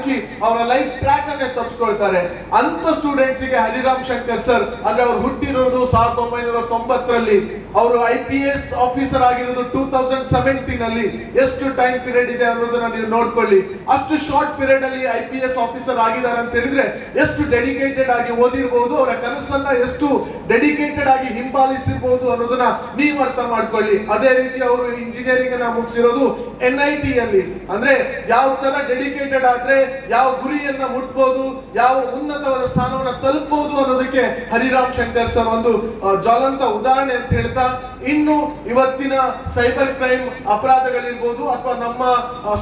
ಹಾಕಿ ಅವರ life track ಅನ್ನೇ ತಪ್ಪಿಸ್ಕೊಳ್ತಾರೆ. ಅಂತ ಸ್ಟೂಡೆಂಟ್ಸ್ ಗೆ ಹರಿರಾಮ್ ಶಂಕರ್ ಸರ್ ಅಂದ್ರೆ ಅವ್ರು ಹುಟ್ಟಿರೋದು 1990ರಲ್ಲಿ, ಅವರು IPS ಆಫೀಸರ್ ಆಗಿರೋದು 2017 ಅಲ್ಲಿ. ಎಷ್ಟು ಟೈಮ್ ಪೀರಿಯಡ್ ಇದೆ ಅನ್ನೋದನ್ನ ನೀವು ನೋಡ್ಕೊಳ್ಳಿ. ಅಷ್ಟು ಶಾರ್ಟ್ ಪೀರಿಯಡ್ ಅಲ್ಲಿ IPS ಆಫೀಸರ್ ಆಗಿದ್ದಾರೆ ಅಂತ ಹೇಳಿದ್ರೆ ಎಷ್ಟು ಡೆಡಿಕೇಟೆಡ್ ಆಗಿ ಓದಿರ್ಬಹುದು, ಅವರ ಕನಸನ್ನ ಎಷ್ಟು ಡೆಡಿಕೇಟೆಡ್ ಆಗಿ ಹಿಂಬಾಲಿಸಿರ್ಬಹುದು ಅನ್ನೋದನ್ನ ನೀವು ಅರ್ಥ ಮಾಡ್ಕೊಳ್ಳಿ. ಅದೇ ರೀತಿ ಅವರು ಇಂಜಿನಿಯರಿಂಗ್ ಅನ್ನ ಮುಗಿಸಿರೋದು NIT ಅಲ್ಲಿ. ಅಂದ್ರೆ ಯಾವ ತರ ಡೆಡಿಕೇಟೆಡ್ ಆದ್ರೆ ಯಾವ ಗುರಿಯನ್ನ ಮುಟ್ಬಹುದು, ಯಾವ ಉನ್ನತವಾದ ಸ್ಥಾನವನ್ನ ತಲುಪಬಹುದು ಅನ್ನೋದಕ್ಕೆ ಹರಿರಾಮ್ ಶಂಕರ್ ಸರ್ ಒಂದು ಜ್ವಲಂತ ಉದಾಹರಣೆ ಅಂತ ಹೇಳ್ತಾ, ಇನ್ನು ಇವತ್ತಿನ ಸೈಬರ್ ಕ್ರೈಮ್ ಅಪರಾಧಗಳಿರ್ಬೋದು ಅಥವಾ ನಮ್ಮ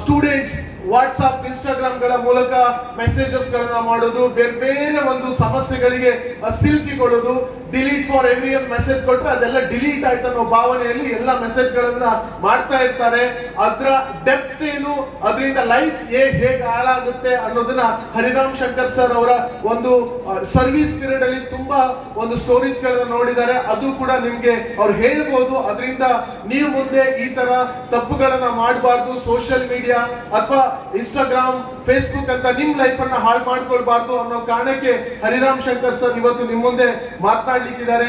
ಸ್ಟೂಡೆಂಟ್ಸ್ ವಾಟ್ಸ್ಆಪ್ ಇನ್ಸ್ಟಾಗ್ರಾಮ್ ಗಳ ಮೂಲಕ ಮೆಸೇಜಸ್ ಗಳನ್ನ ಮಾಡೋದು, ಬೇರೆ ಬೇರೆ ಒಂದು ಸಮಸ್ಯೆಗಳಿಗೆ ಸಿಲುಕಿಕೊಳ್ಳೋದು, ಡಿಲೀಟ್ ಫಾರ್ ಎವ್ರಿ ಮೆಸೇಜ್ ಕೊಟ್ರೆ ಅದೆಲ್ಲ ಡಿಲೀಟ್ ಆಯ್ತು ಅನ್ನೋ ಭಾವನೆಯಲ್ಲಿ ಎಲ್ಲ ಮೆಸೇಜ್ ಗಳನ್ನ ಮಾಡ್ತಾ ಇರ್ತಾರೆ. ಅದರ ಡೆಪ್ತ್ ಏನು, ಅದರಿಂದ ಲೈಫ್ ಹೇಗೆ ಹಾಳಾಗುತ್ತೆ ಅನ್ನೋದನ್ನ ಹರಿರಾಮ್ ಶಂಕರ್ ಸರ್ ಅವರ ಒಂದು ಸರ್ವಿಸ್ ಪೀರಿಯಡ್ ಅಲ್ಲಿ ತುಂಬಾ ಒಂದು ಸ್ಟೋರೀಸ್ ಗಳನ್ನ ನೋಡಿದ್ದಾರೆ. ಅದು ಕೂಡ ನಿಮ್ಗೆ ಅವ್ರು ಹೇಳ್ಬೋದು. ಅದರಿಂದ ನೀವು ಮುಂದೆ ಈ ತರ ತಪ್ಪುಗಳನ್ನ ಮಾಡಬಾರ್ದು. ಸೋಷಿಯಲ್ ಮೀಡಿಯಾ ಅಥವಾ ಇನ್ಸ್ಟಾಗ್ರಾಮ್, ಫೇಸ್ಬುಕ್ ಅಂತ ನಿಮ್ ಲೈಫ್ ಅನ್ನ ಹಾಳು ಮಾಡ್ಕೊಳ್ಬಾರ್ದು ಅನ್ನೋ ಕಾರಣಕ್ಕೆ ಹರಿರಾಮ್ ಶಂಕರ್ ಸರ್ ಇವತ್ತು ನಿಮ್ ಮುಂದೆ ಮಾತನಾಡ್ಲಿಕ್ಕಿದ್ದಾರೆ.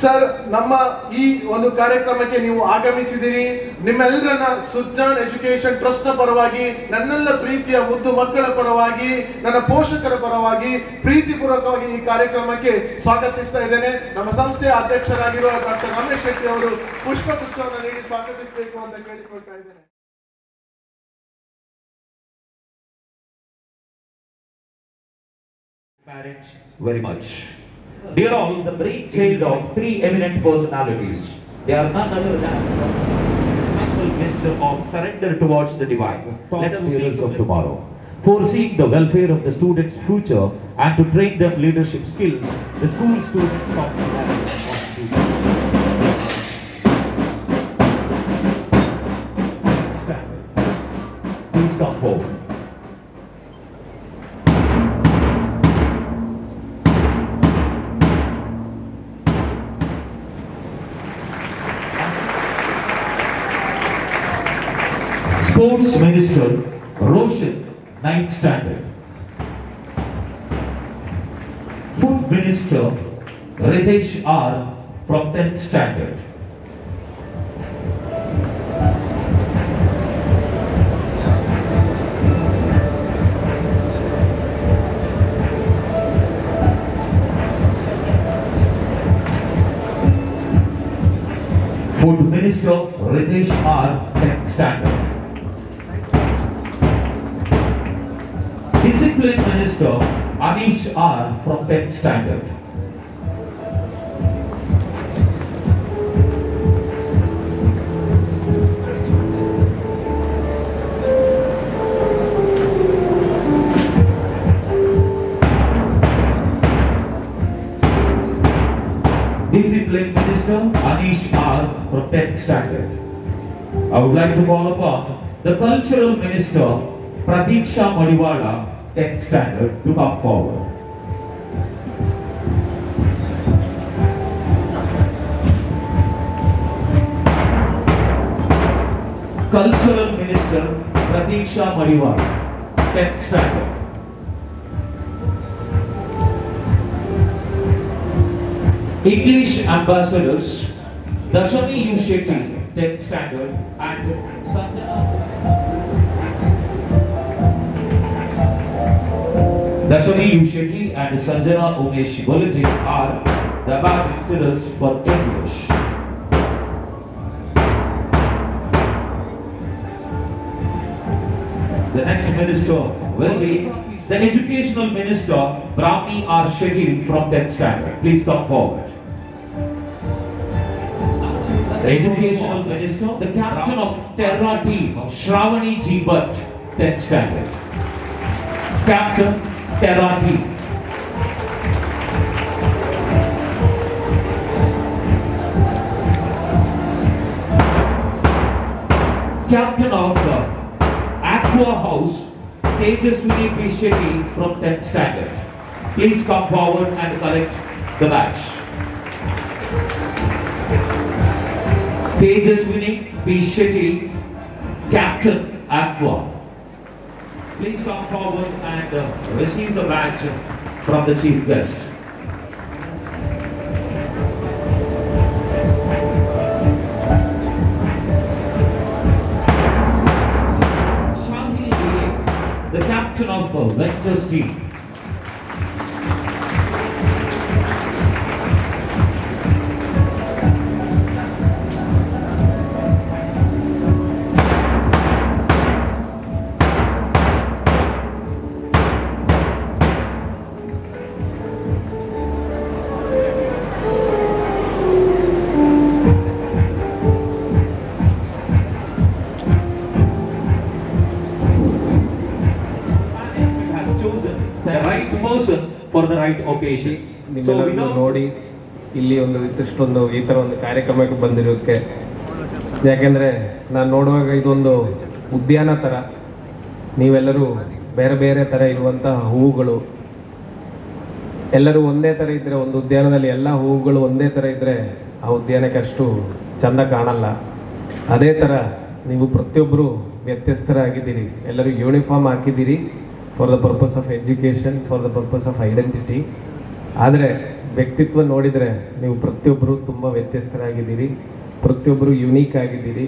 ಸರ್, ನಮ್ಮ ಈ ಒಂದು ಕಾರ್ಯಕ್ರಮಕ್ಕೆ ನೀವು ಆಗಮಿಸಿದಿರಿ. ನಿಮ್ಮೆಲ್ಲರನ್ನ ಸುಜ್ಞಾನ್ ಎಜುಕೇಶನ್ ಟ್ರಸ್ಟ್ ನ ಪರವಾಗಿ, ನನ್ನೆಲ್ಲ ಪ್ರೀತಿಯ ಮುದ್ದು ಮಕ್ಕಳ ಪರವಾಗಿ, ನನ್ನ ಪೋಷಕರ ಪರವಾಗಿ ಪ್ರೀತಿಪೂರ್ವಕವಾಗಿ ಈ ಕಾರ್ಯಕ್ರಮಕ್ಕೆ ಸ್ವಾಗತಿಸ್ತಾ ಇದ್ದೇನೆ. ನಮ್ಮ ಸಂಸ್ಥೆಯ ಅಧ್ಯಕ್ಷರಾಗಿರುವ ಡಾಕ್ಟರ್ ರಮೇಶ್ ಶೆಟ್ಟಿ ಅವರು ಪುಷ್ಪಗುಚ್ಛವನ್ನು ನೀಡಿ ಸ್ವಾಗತಿಸಬೇಕು ಅಂತ ಕೇಳಿಕೊಳ್ತಾ ಇದ್ದೇನೆ. Parents very much. Dear all, the brainchild of three eminent personalities. They are none other than humble gesture of surrender towards the divine. Let us see of tomorrow. Foreseeing the welfare of the students' future and to train them leadership skills, the school students of the please come forward. Sports Minister Roshan, 9th standard. Food Minister Ritesh R from 10th standard. Food Minister Ritesh R, 10th standard. Discipline Minister Anish R from 10th standard. Discipline Minister Anish R from 10th standard. I would like to call upon the Cultural Minister Pratiksha Madiwala, 10th standard, to come forward. Cultural Minister Pratiksha Madiwala, 10th standard. English Ambassadors Dashani U. Shetty, 10th standard, and Sanjana Dashani U. Shetty and Sanjana Umesh Volati are the ambassadors for English. The next minister will be the Educational Minister Brahmi R. Shetty from 10th standard. Please come forward. The Educational Minister, the Captain of Terra Team Shravani G. Bhatt, 10th standard. Captain Terra Team. Captain of Aqua House Tejaswini P. Shetty from 10th standard. Please come forward and collect the badge. Tejaswini P. Shetty, Captain Aqua. please come forward and receive the badge from the chief guest. Shahil J, the captain of Vectors team. Has chosen the right person for the right occasion. So ನಿಮ್ಮೆಲ್ಲರನ್ನು without ನೋಡಿ ಇಲ್ಲಿ ಒಂದು ಇಷ್ಟೊಂದು ಈ ಥರ ಒಂದು ಕಾರ್ಯಕ್ರಮಕ್ಕೆ ಬಂದಿರೋಕ್ಕೆ, ಯಾಕೆಂದರೆ ನಾನು ನೋಡುವಾಗ ಇದೊಂದು ಉದ್ಯಾನ ಥರ, ನೀವೆಲ್ಲರೂ ಬೇರೆ ಬೇರೆ ಥರ ಇರುವಂಥ ಹೂವುಗಳು ಎಲ್ಲರೂ ಒಂದೇ ಥರ ಇದ್ದರೆ, ಒಂದು ಉದ್ಯಾನದಲ್ಲಿ ಎಲ್ಲ ಹೂವುಗಳು ಒಂದೇ ಥರ ಇದ್ದರೆ ಆ ಉದ್ಯಾನಕ್ಕೆ ಅಷ್ಟು ಚೆಂದ ಕಾಣಲ್ಲ. ಅದೇ ಥರ ನೀವು ಪ್ರತಿಯೊಬ್ಬರು ವ್ಯತ್ಯಸ್ತರಾಗಿದ್ದೀರಿ, ಎಲ್ಲರೂ ಯೂನಿಫಾರ್ಮ್ ಹಾಕಿದ್ದೀರಿ for the purpose of education, for the purpose of identity. ಆದರೆ ವ್ಯಕ್ತಿತ್ವ ನೋಡಿದರೆ ನೀವು ಪ್ರತಿಯೊಬ್ಬರು ತುಂಬ ವ್ಯತ್ಯಸ್ತರಾಗಿದ್ದೀರಿ, ಪ್ರತಿಯೊಬ್ಬರು ಯುನೀಕ್ ಆಗಿದ್ದೀರಿ.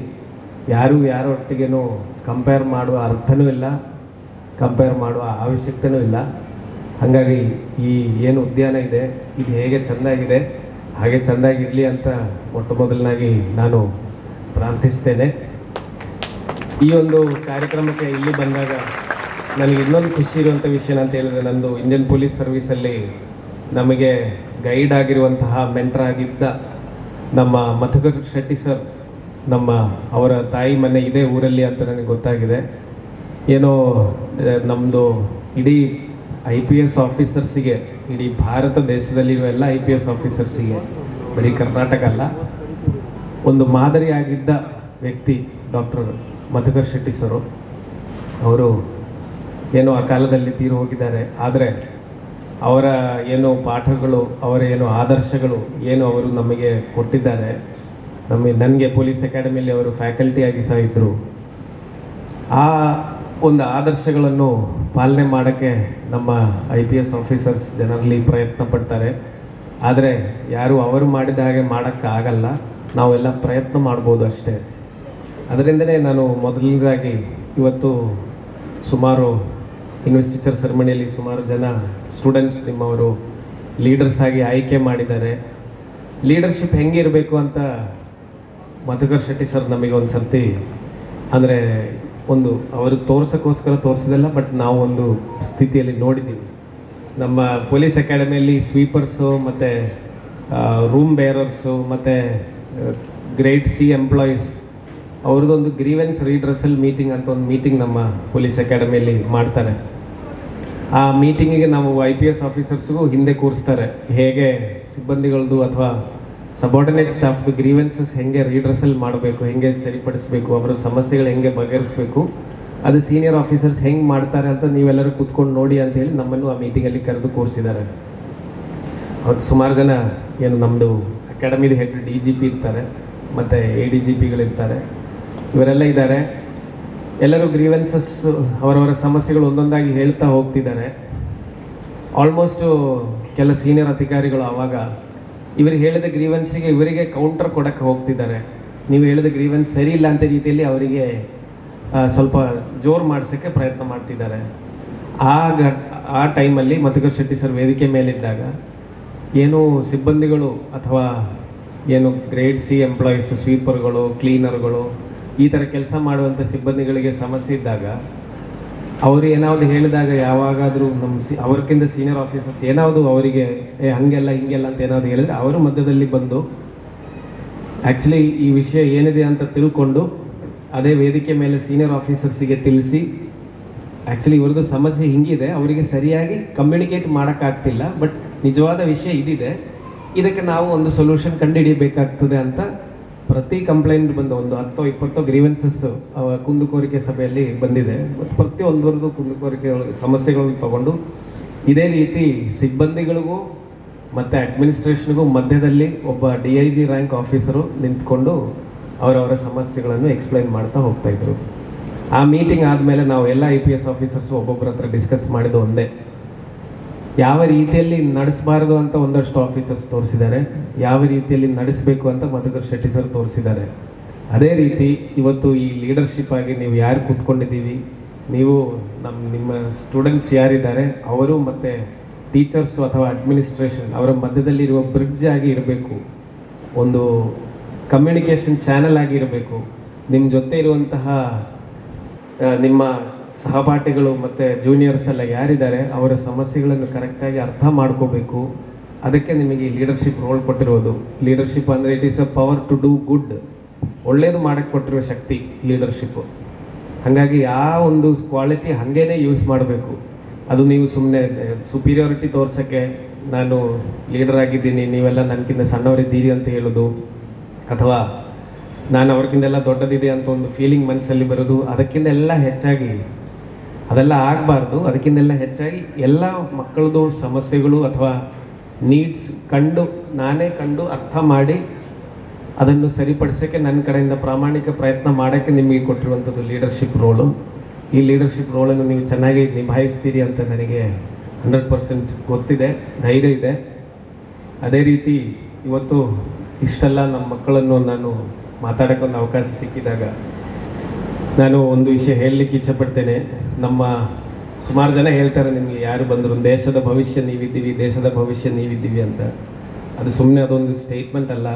ಯಾರೂ ಯಾರೊಟ್ಟಿಗೇನು ಕಂಪೇರ್ ಮಾಡುವ ಅರ್ಥನೂ ಇಲ್ಲ, ಕಂಪೇರ್ ಮಾಡುವ ಅವಶ್ಯಕತೆಯೂ ಇಲ್ಲ. ಹಾಗಾಗಿ ಈ ಏನು ಉದ್ಯಾನ ಇದೆ ಇದು ಹೇಗೆ ಚೆಂದಾಗಿದೆ ಹಾಗೆ ಚೆಂದಾಗಿರಲಿ ಅಂತ ಮೊಟ್ಟ ಮೊದಲನಾಗಿ ನಾನು ಪ್ರಾರ್ಥಿಸ್ತೇನೆ. ಈ ಒಂದು ಕಾರ್ಯಕ್ರಮಕ್ಕೆ ಇಲ್ಲಿ ಬಂದಾಗ ನನಗೆ ಇನ್ನೊಂದು ಖುಷಿ ಇರುವಂಥ ವಿಷಯ ಅಂತ ಹೇಳಿದ್ರೆ, ನಂದು ಇಂಡಿಯನ್ ಪೊಲೀಸ್ ಸರ್ವೀಸಲ್ಲಿ ನಮಗೆ ಗೈಡ್ ಆಗಿರುವಂತಹ ಮೆಂಟರ್ ಆಗಿದ್ದ ನಮ್ಮ ಮಧುಕರ್ ಶೆಟ್ಟಿ ಸರ್, ಅವರ ತಾಯಿ ಮನೆ ಇದೇ ಊರಲ್ಲಿ ಅಂತ ನನಗೆ ಗೊತ್ತಾಗಿದೆ. ಏನೋ ನಮ್ಮದು ಇಡೀ IPS ಆಫೀಸರ್ಸಿಗೆ, ಇಡೀ ಭಾರತ ದೇಶದಲ್ಲಿರುವ ಎಲ್ಲ IPS ಆಫೀಸರ್ಸಿಗೆ, ಬರೀ ಕರ್ನಾಟಕ ಅಲ್ಲ, ಒಂದು ಮಾದರಿಯಾಗಿದ್ದ ವ್ಯಕ್ತಿ ಡಾಕ್ಟರ್ ಮಧುಕರ್ ಶೆಟ್ಟಿ ಸರು. ಅವರು ಏನೋ ಆ ಕಾಲದಲ್ಲಿ ತೀರು ಹೋಗಿದ್ದಾರೆ, ಆದರೆ ಅವರ ಏನು ಪಾಠಗಳು, ಅವರ ಏನು ಆದರ್ಶಗಳು ಏನು ಅವರು ನಮಗೆ ಕೊಟ್ಟಿದ್ದಾರೆ. ನನಗೆ ಪೊಲೀಸ್ ಅಕಾಡೆಮಿಯಲ್ಲಿ ಅವರು ಫ್ಯಾಕಲ್ಟಿಯಾಗಿ ಸಹ ಇದ್ದರು. ಆ ಒಂದು ಆದರ್ಶಗಳನ್ನು ಪಾಲನೆ ಮಾಡೋಕ್ಕೆ ನಮ್ಮ IPS ಆಫೀಸರ್ಸ್ ಜನರಲ್ಲಿ ಪ್ರಯತ್ನ ಪಡ್ತಾರೆ. ಆದರೆ ಯಾರು ಅವರು ಮಾಡಿದ ಹಾಗೆ ಮಾಡೋಕ್ಕಾಗಲ್ಲ, ನಾವೆಲ್ಲ ಪ್ರಯತ್ನ ಮಾಡ್ಬೋದು ಅಷ್ಟೇ. ಅದರಿಂದಲೇ ನಾನು ಮೊದಲನೇದಾಗಿ ಇವತ್ತು ಸುಮಾರು ಇನ್ವೆಸ್ಟಿಚರ್ ಸೆರೆಮನಿಯಲ್ಲಿ ಸುಮಾರು ಜನ ಸ್ಟೂಡೆಂಟ್ಸ್ ನಿಮ್ಮವರು ಲೀಡರ್ಸ್ ಆಗಿ ಆಯ್ಕೆ ಮಾಡಿದ್ದಾರೆ. ಲೀಡರ್ಶಿಪ್ ಹೆಂಗಿರಬೇಕು ಅಂತ ಮಧುಕರ್ ಶೆಟ್ಟಿ ಸರ್ ನಮಗೆ ಒಂದು ಸರ್ತಿ, ಅಂದರೆ ಒಂದು ಅವರು ತೋರ್ಸೋಕ್ಕೋಸ್ಕರ ತೋರಿಸಿದಲ್ಲ, ಬಟ್ ನಾವು ಒಂದು ಸ್ಥಿತಿಯಲ್ಲಿ ನೋಡಿದ್ದೀವಿ. ನಮ್ಮ ಪೊಲೀಸ್ ಅಕಾಡೆಮಿಯಲ್ಲಿ ಸ್ವೀಪರ್ಸು ಮತ್ತು ರೂಮ್ ಬೇರರ್ಸು ಮತ್ತು ಗ್ರೇಡ್ C ಎಂಪ್ಲಾಯೀಸ್ ಅವ್ರದ್ದೊಂದು ಗ್ರೀವೆನ್ಸ್ ರೀಡ್ರೆಸಲ್ ಮೀಟಿಂಗ್ ಅಂತ ಒಂದು ಮೀಟಿಂಗ್ ನಮ್ಮ ಪೊಲೀಸ್ ಅಕಾಡೆಮಿಯಲ್ಲಿ ಮಾಡ್ತಾರೆ. ಆ ಮೀಟಿಂಗಿಗೆ ನಾವು IPS ಆಫೀಸರ್ಸ್ಗೂ ಹಿಂದೆ ಕೂರಿಸ್ತಾರೆ, ಹೇಗೆ ಸಿಬ್ಬಂದಿಗಳದ್ದು ಅಥವಾ ಸಬಾರ್ಡಿನೇಟ್ ಸ್ಟಾಫ್ದು ಗ್ರೀವೆನ್ಸಸ್ ಹೆಂಗೆ ರೀಡ್ರೆಸಲ್ ಮಾಡಬೇಕು, ಹೆಂಗೆ ಸರಿಪಡಿಸಬೇಕು, ಅವರ ಸಮಸ್ಯೆಗಳು ಹೆಂಗೆ ಬಗೆಹರಿಸಬೇಕು, ಅದು ಸೀನಿಯರ್ ಆಫೀಸರ್ಸ್ ಹೆಂಗೆ ಮಾಡ್ತಾರೆ ಅಂತ ನೀವೆಲ್ಲರೂ ಕೂತ್ಕೊಂಡು ನೋಡಿ ಅಂತ ಹೇಳಿ ನಮ್ಮನ್ನು ಆ ಮೀಟಿಂಗಲ್ಲಿ ಕರೆದು ಕೂರಿಸಿದ್ದಾರೆ. ಅವತ್ತು ಸುಮಾರು ಜನ ಏನು ನಮ್ಮದು ಅಕಾಡೆಮಿದು ಹೆಡ್ DGP ಇರ್ತಾರೆ ಮತ್ತು ADGPಗಳಿರ್ತಾರೆ, ಇವರೆಲ್ಲ ಇದ್ದಾರೆ. ಎಲ್ಲರೂ ಗ್ರೀವೆನ್ಸಸ್ ಅವರವರ ಸಮಸ್ಯೆಗಳು ಒಂದೊಂದಾಗಿ ಹೇಳ್ತಾ ಹೋಗ್ತಿದ್ದಾರೆ. ಆಲ್ಮೋಸ್ಟು ಕೆಲ ಸೀನಿಯರ್ ಅಧಿಕಾರಿಗಳು ಆವಾಗ ಇವರಿಗೆ ಹೇಳಿದ ಗ್ರೀವೆನ್ಸಿಗೆ ಇವರಿಗೆ ಕೌಂಟರ್ ಕೊಡೋಕ್ಕೆ ಹೋಗ್ತಿದ್ದಾರೆ. ನೀವು ಹೇಳಿದ ಗ್ರೀವೆನ್ಸ್ ಸರಿ ಇಲ್ಲ ಅಂತ ರೀತಿಯಲ್ಲಿ ಅವರಿಗೆ ಸ್ವಲ್ಪ ಜೋರು ಮಾಡಿಸೋಕ್ಕೆ ಪ್ರಯತ್ನ ಮಾಡ್ತಿದ್ದಾರೆ. ಆ ಟೈಮಲ್ಲಿ ಮಧುಕರ್ ಶೆಟ್ಟಿ ಸರ್ ವೇದಿಕೆ ಮೇಲಿದ್ದಾಗ ಏನು ಸಿಬ್ಬಂದಿಗಳು ಅಥವಾ ಏನು ಗ್ರೇಡ್ C ಎಂಪ್ಲಾಯೀಸು, ಸ್ವೀಪರ್ಗಳು, ಕ್ಲೀನರ್ಗಳು, ಈ ಥರ ಕೆಲಸ ಮಾಡುವಂಥ ಸಿಬ್ಬಂದಿಗಳಿಗೆ ಸಮಸ್ಯೆ ಇದ್ದಾಗ ಅವರು ಏನಾವುದು ಹೇಳಿದಾಗ, ಯಾವಾಗಾದರೂ ಅವ್ರಿಗಿಂತ ಸೀನಿಯರ್ ಆಫೀಸರ್ಸ್ ಏನಾವುದು ಅವರಿಗೆ ಹಾಗೆಲ್ಲ ಹಿಂಗೆಲ್ಲ ಅಂತ ಏನಾದ್ರು ಹೇಳಿದ್ರೆ ಅವರು ಮಧ್ಯದಲ್ಲಿ ಬಂದು ಆ್ಯಕ್ಚುಲಿ ಈ ವಿಷಯ ಏನಿದೆ ಅಂತ ತಿಳ್ಕೊಂಡು ಅದೇ ವೇದಿಕೆ ಮೇಲೆ ಸೀನಿಯರ್ ಆಫೀಸರ್ಸಿಗೆ ತಿಳಿಸಿ, ಆ್ಯಕ್ಚುಲಿ ಇವ್ರದ್ದು ಸಮಸ್ಯೆ ಹಿಂಗಿದೆ, ಅವರಿಗೆ ಸರಿಯಾಗಿ ಕಮ್ಯುನಿಕೇಟ್ ಮಾಡೋಕ್ಕಾಗ್ತಿಲ್ಲ, ಬಟ್ ನಿಜವಾದ ವಿಷಯ ಇದಿದೆ, ಇದಕ್ಕೆ ನಾವು ಒಂದು ಸೊಲ್ಯೂಷನ್ ಕಂಡುಹಿಡಿಯಬೇಕಾಗ್ತದೆ ಅಂತ ಪ್ರತಿ ಕಂಪ್ಲೇಂಟ್ ಬಂದು ಒಂದು 10-20 ಗ್ರೀವೆನ್ಸಸ್ ಕುಂದುಕೋರಿಕೆ ಸಭೆಯಲ್ಲಿ ಬಂದಿದೆ. ಮತ್ತು ಪ್ರತಿಯೊಂದರದ್ದು ಕುಂದುಕೋರಿಕೆ ಸಮಸ್ಯೆಗಳನ್ನು ತಗೊಂಡು ಇದೇ ರೀತಿ ಸಿಬ್ಬಂದಿಗಳಿಗೂ ಮತ್ತು ಅಡ್ಮಿನಿಸ್ಟ್ರೇಷನ್ಗೂ ಮಧ್ಯದಲ್ಲಿ ಒಬ್ಬ DIG ರ್ಯಾಂಕ್ ಆಫೀಸರು ನಿಂತ್ಕೊಂಡು ಅವರವರ ಸಮಸ್ಯೆಗಳನ್ನು ಎಕ್ಸ್ಪ್ಲೈನ್ ಮಾಡ್ತಾ ಹೋಗ್ತಾಯಿದ್ರು. ಆ ಮೀಟಿಂಗ್ ಆದಮೇಲೆ ನಾವು ಎಲ್ಲ IPS ಆಫೀಸರ್ಸು ಒಬ್ಬೊಬ್ಬರ ಹತ್ರ ಡಿಸ್ಕಸ್ ಮಾಡಿದ್ದು ಒಂದೇ, ಯಾವ ರೀತಿಯಲ್ಲಿ ನಡೆಸಬಾರದು ಅಂತ ಒಂದಷ್ಟು ಆಫೀಸರ್ಸ್ ತೋರಿಸಿದ್ದಾರೆ, ಯಾವ ರೀತಿಯಲ್ಲಿ ನಡೆಸಬೇಕು ಅಂತ ಮಧುಕರ್ ಶೆಟ್ಟಿ ಸರ್ ತೋರಿಸಿದ್ದಾರೆ. ಅದೇ ರೀತಿ ಇವತ್ತು ಈ ಲೀಡರ್ಶಿಪ್ ಆಗಿ ನೀವು ಯಾರು ಕೂತ್ಕೊಂಡಿದ್ದೀವಿ, ನೀವು ನಿಮ್ಮ ಸ್ಟೂಡೆಂಟ್ಸ್ ಯಾರಿದ್ದಾರೆ ಅವರು ಮತ್ತು ಟೀಚರ್ಸು ಅಥವಾ ಅಡ್ಮಿನಿಸ್ಟ್ರೇಷನ್ ಅವರ ಮಧ್ಯದಲ್ಲಿರುವ ಬ್ರಿಡ್ಜ್ ಆಗಿ ಇರಬೇಕು, ಒಂದು ಕಮ್ಯುನಿಕೇಷನ್ ಚಾನಲ್ ಆಗಿ ಇರಬೇಕು. ನಿಮ್ಮ ಜೊತೆ ಇರುವಂತಹ ನಿಮ್ಮ ಸಹಪಾಠಿಗಳು ಮತ್ತು ಜೂನಿಯರ್ಸ್ ಎಲ್ಲ ಯಾರಿದ್ದಾರೆ ಅವರ ಸಮಸ್ಯೆಗಳನ್ನು ಕರೆಕ್ಟಾಗಿ ಅರ್ಥ ಮಾಡ್ಕೋಬೇಕು. ಅದಕ್ಕೆ ನಿಮಗೆ ಈ ಲೀಡರ್ಶಿಪ್ ರೋಲ್ ಕೊಟ್ಟಿರೋದು. ಲೀಡರ್ಶಿಪ್ ಅಂದರೆ it is a power to do good, ಒಳ್ಳೇದು ಮಾಡೋಕ್ಕೆ ಕೊಟ್ಟಿರೋ ಶಕ್ತಿ ಲೀಡರ್ಶಿಪ್ಪು. ಹಾಗಾಗಿ ಆ ಒಂದು ಕ್ವಾಲಿಟಿ ಹಾಗೇನೆ ಯೂಸ್ ಮಾಡಬೇಕು. ಅದು ನೀವು ಸುಮ್ಮನೆ ಸುಪೀರಿಯಾರಿಟಿ ತೋರ್ಸೋಕ್ಕೆ ನಾನು ಲೀಡರ್ ಆಗಿದ್ದೀನಿ, ನೀವೆಲ್ಲ ನನಗಿಂತ ಸಣ್ಣವರಿದ್ದೀರಿ ಅಂತ ಹೇಳೋದು, ಅಥವಾ ನಾನು ಅವ್ರಿಗಿಂತೆಲ್ಲ ದೊಡ್ಡದಿದೆ ಅಂತ ಒಂದು ಫೀಲಿಂಗ್ ಮನಸ್ಸಲ್ಲಿ ಬರೋದು, ಅದಕ್ಕಿಂತೆಲ್ಲ ಹೆಚ್ಚಾಗಿ ಅದೆಲ್ಲ ಆಗಬಾರ್ದು. ಅದಕ್ಕಿಂತೆಲ್ಲ ಹೆಚ್ಚಾಗಿ ಎಲ್ಲ ಮಕ್ಕಳದು ಸಮಸ್ಯೆಗಳು ಅಥವಾ ನೀಡ್ಸ್ ನಾನೇ ಕಂಡು ಅರ್ಥ ಮಾಡಿ ಅದನ್ನು ಸರಿಪಡಿಸೋಕ್ಕೆ ನನ್ನ ಕಡೆಯಿಂದ ಪ್ರಾಮಾಣಿಕ ಪ್ರಯತ್ನ ಮಾಡೋಕ್ಕೆ ನಿಮಗೆ ಕೊಟ್ಟಿರುವಂಥದ್ದು ಲೀಡರ್ಶಿಪ್ ರೋಲು. ಈ ಲೀಡರ್ಶಿಪ್ ರೋಲನ್ನು ನೀವು ಚೆನ್ನಾಗಿ ನಿಭಾಯಿಸ್ತೀರಿ ಅಂತ ನನಗೆ 100% ಗೊತ್ತಿದೆ, ಧೈರ್ಯ ಇದೆ. ಅದೇ ರೀತಿ ಇವತ್ತು ಇಷ್ಟೆಲ್ಲ ನಮ್ಮ ಮಕ್ಕಳನ್ನು ನಾನು ಮಾತಾಡೋಕ್ಕೊಂದು ಅವಕಾಶ ಸಿಕ್ಕಿದಾಗ ನಾನು ಒಂದು ವಿಷಯ ಹೇಳಲಿಕ್ಕೆ ಇಚ್ಛಪಡ್ತೇನೆ. ನಮ್ಮ ಸುಮಾರು ಜನ ಹೇಳ್ತಾರೆ ನಿಮಗೆ ಯಾರು ಬಂದರು ದೇಶದ ಭವಿಷ್ಯ ನೀವಿದ್ದೀವಿ, ದೇಶದ ಭವಿಷ್ಯ ನೀವಿದ್ದೀವಿ ಅಂತ. ಅದು ಸುಮ್ಮನೆ ಅದೊಂದು ಸ್ಟೇಟ್ಮೆಂಟ್ ಅಲ್ಲ.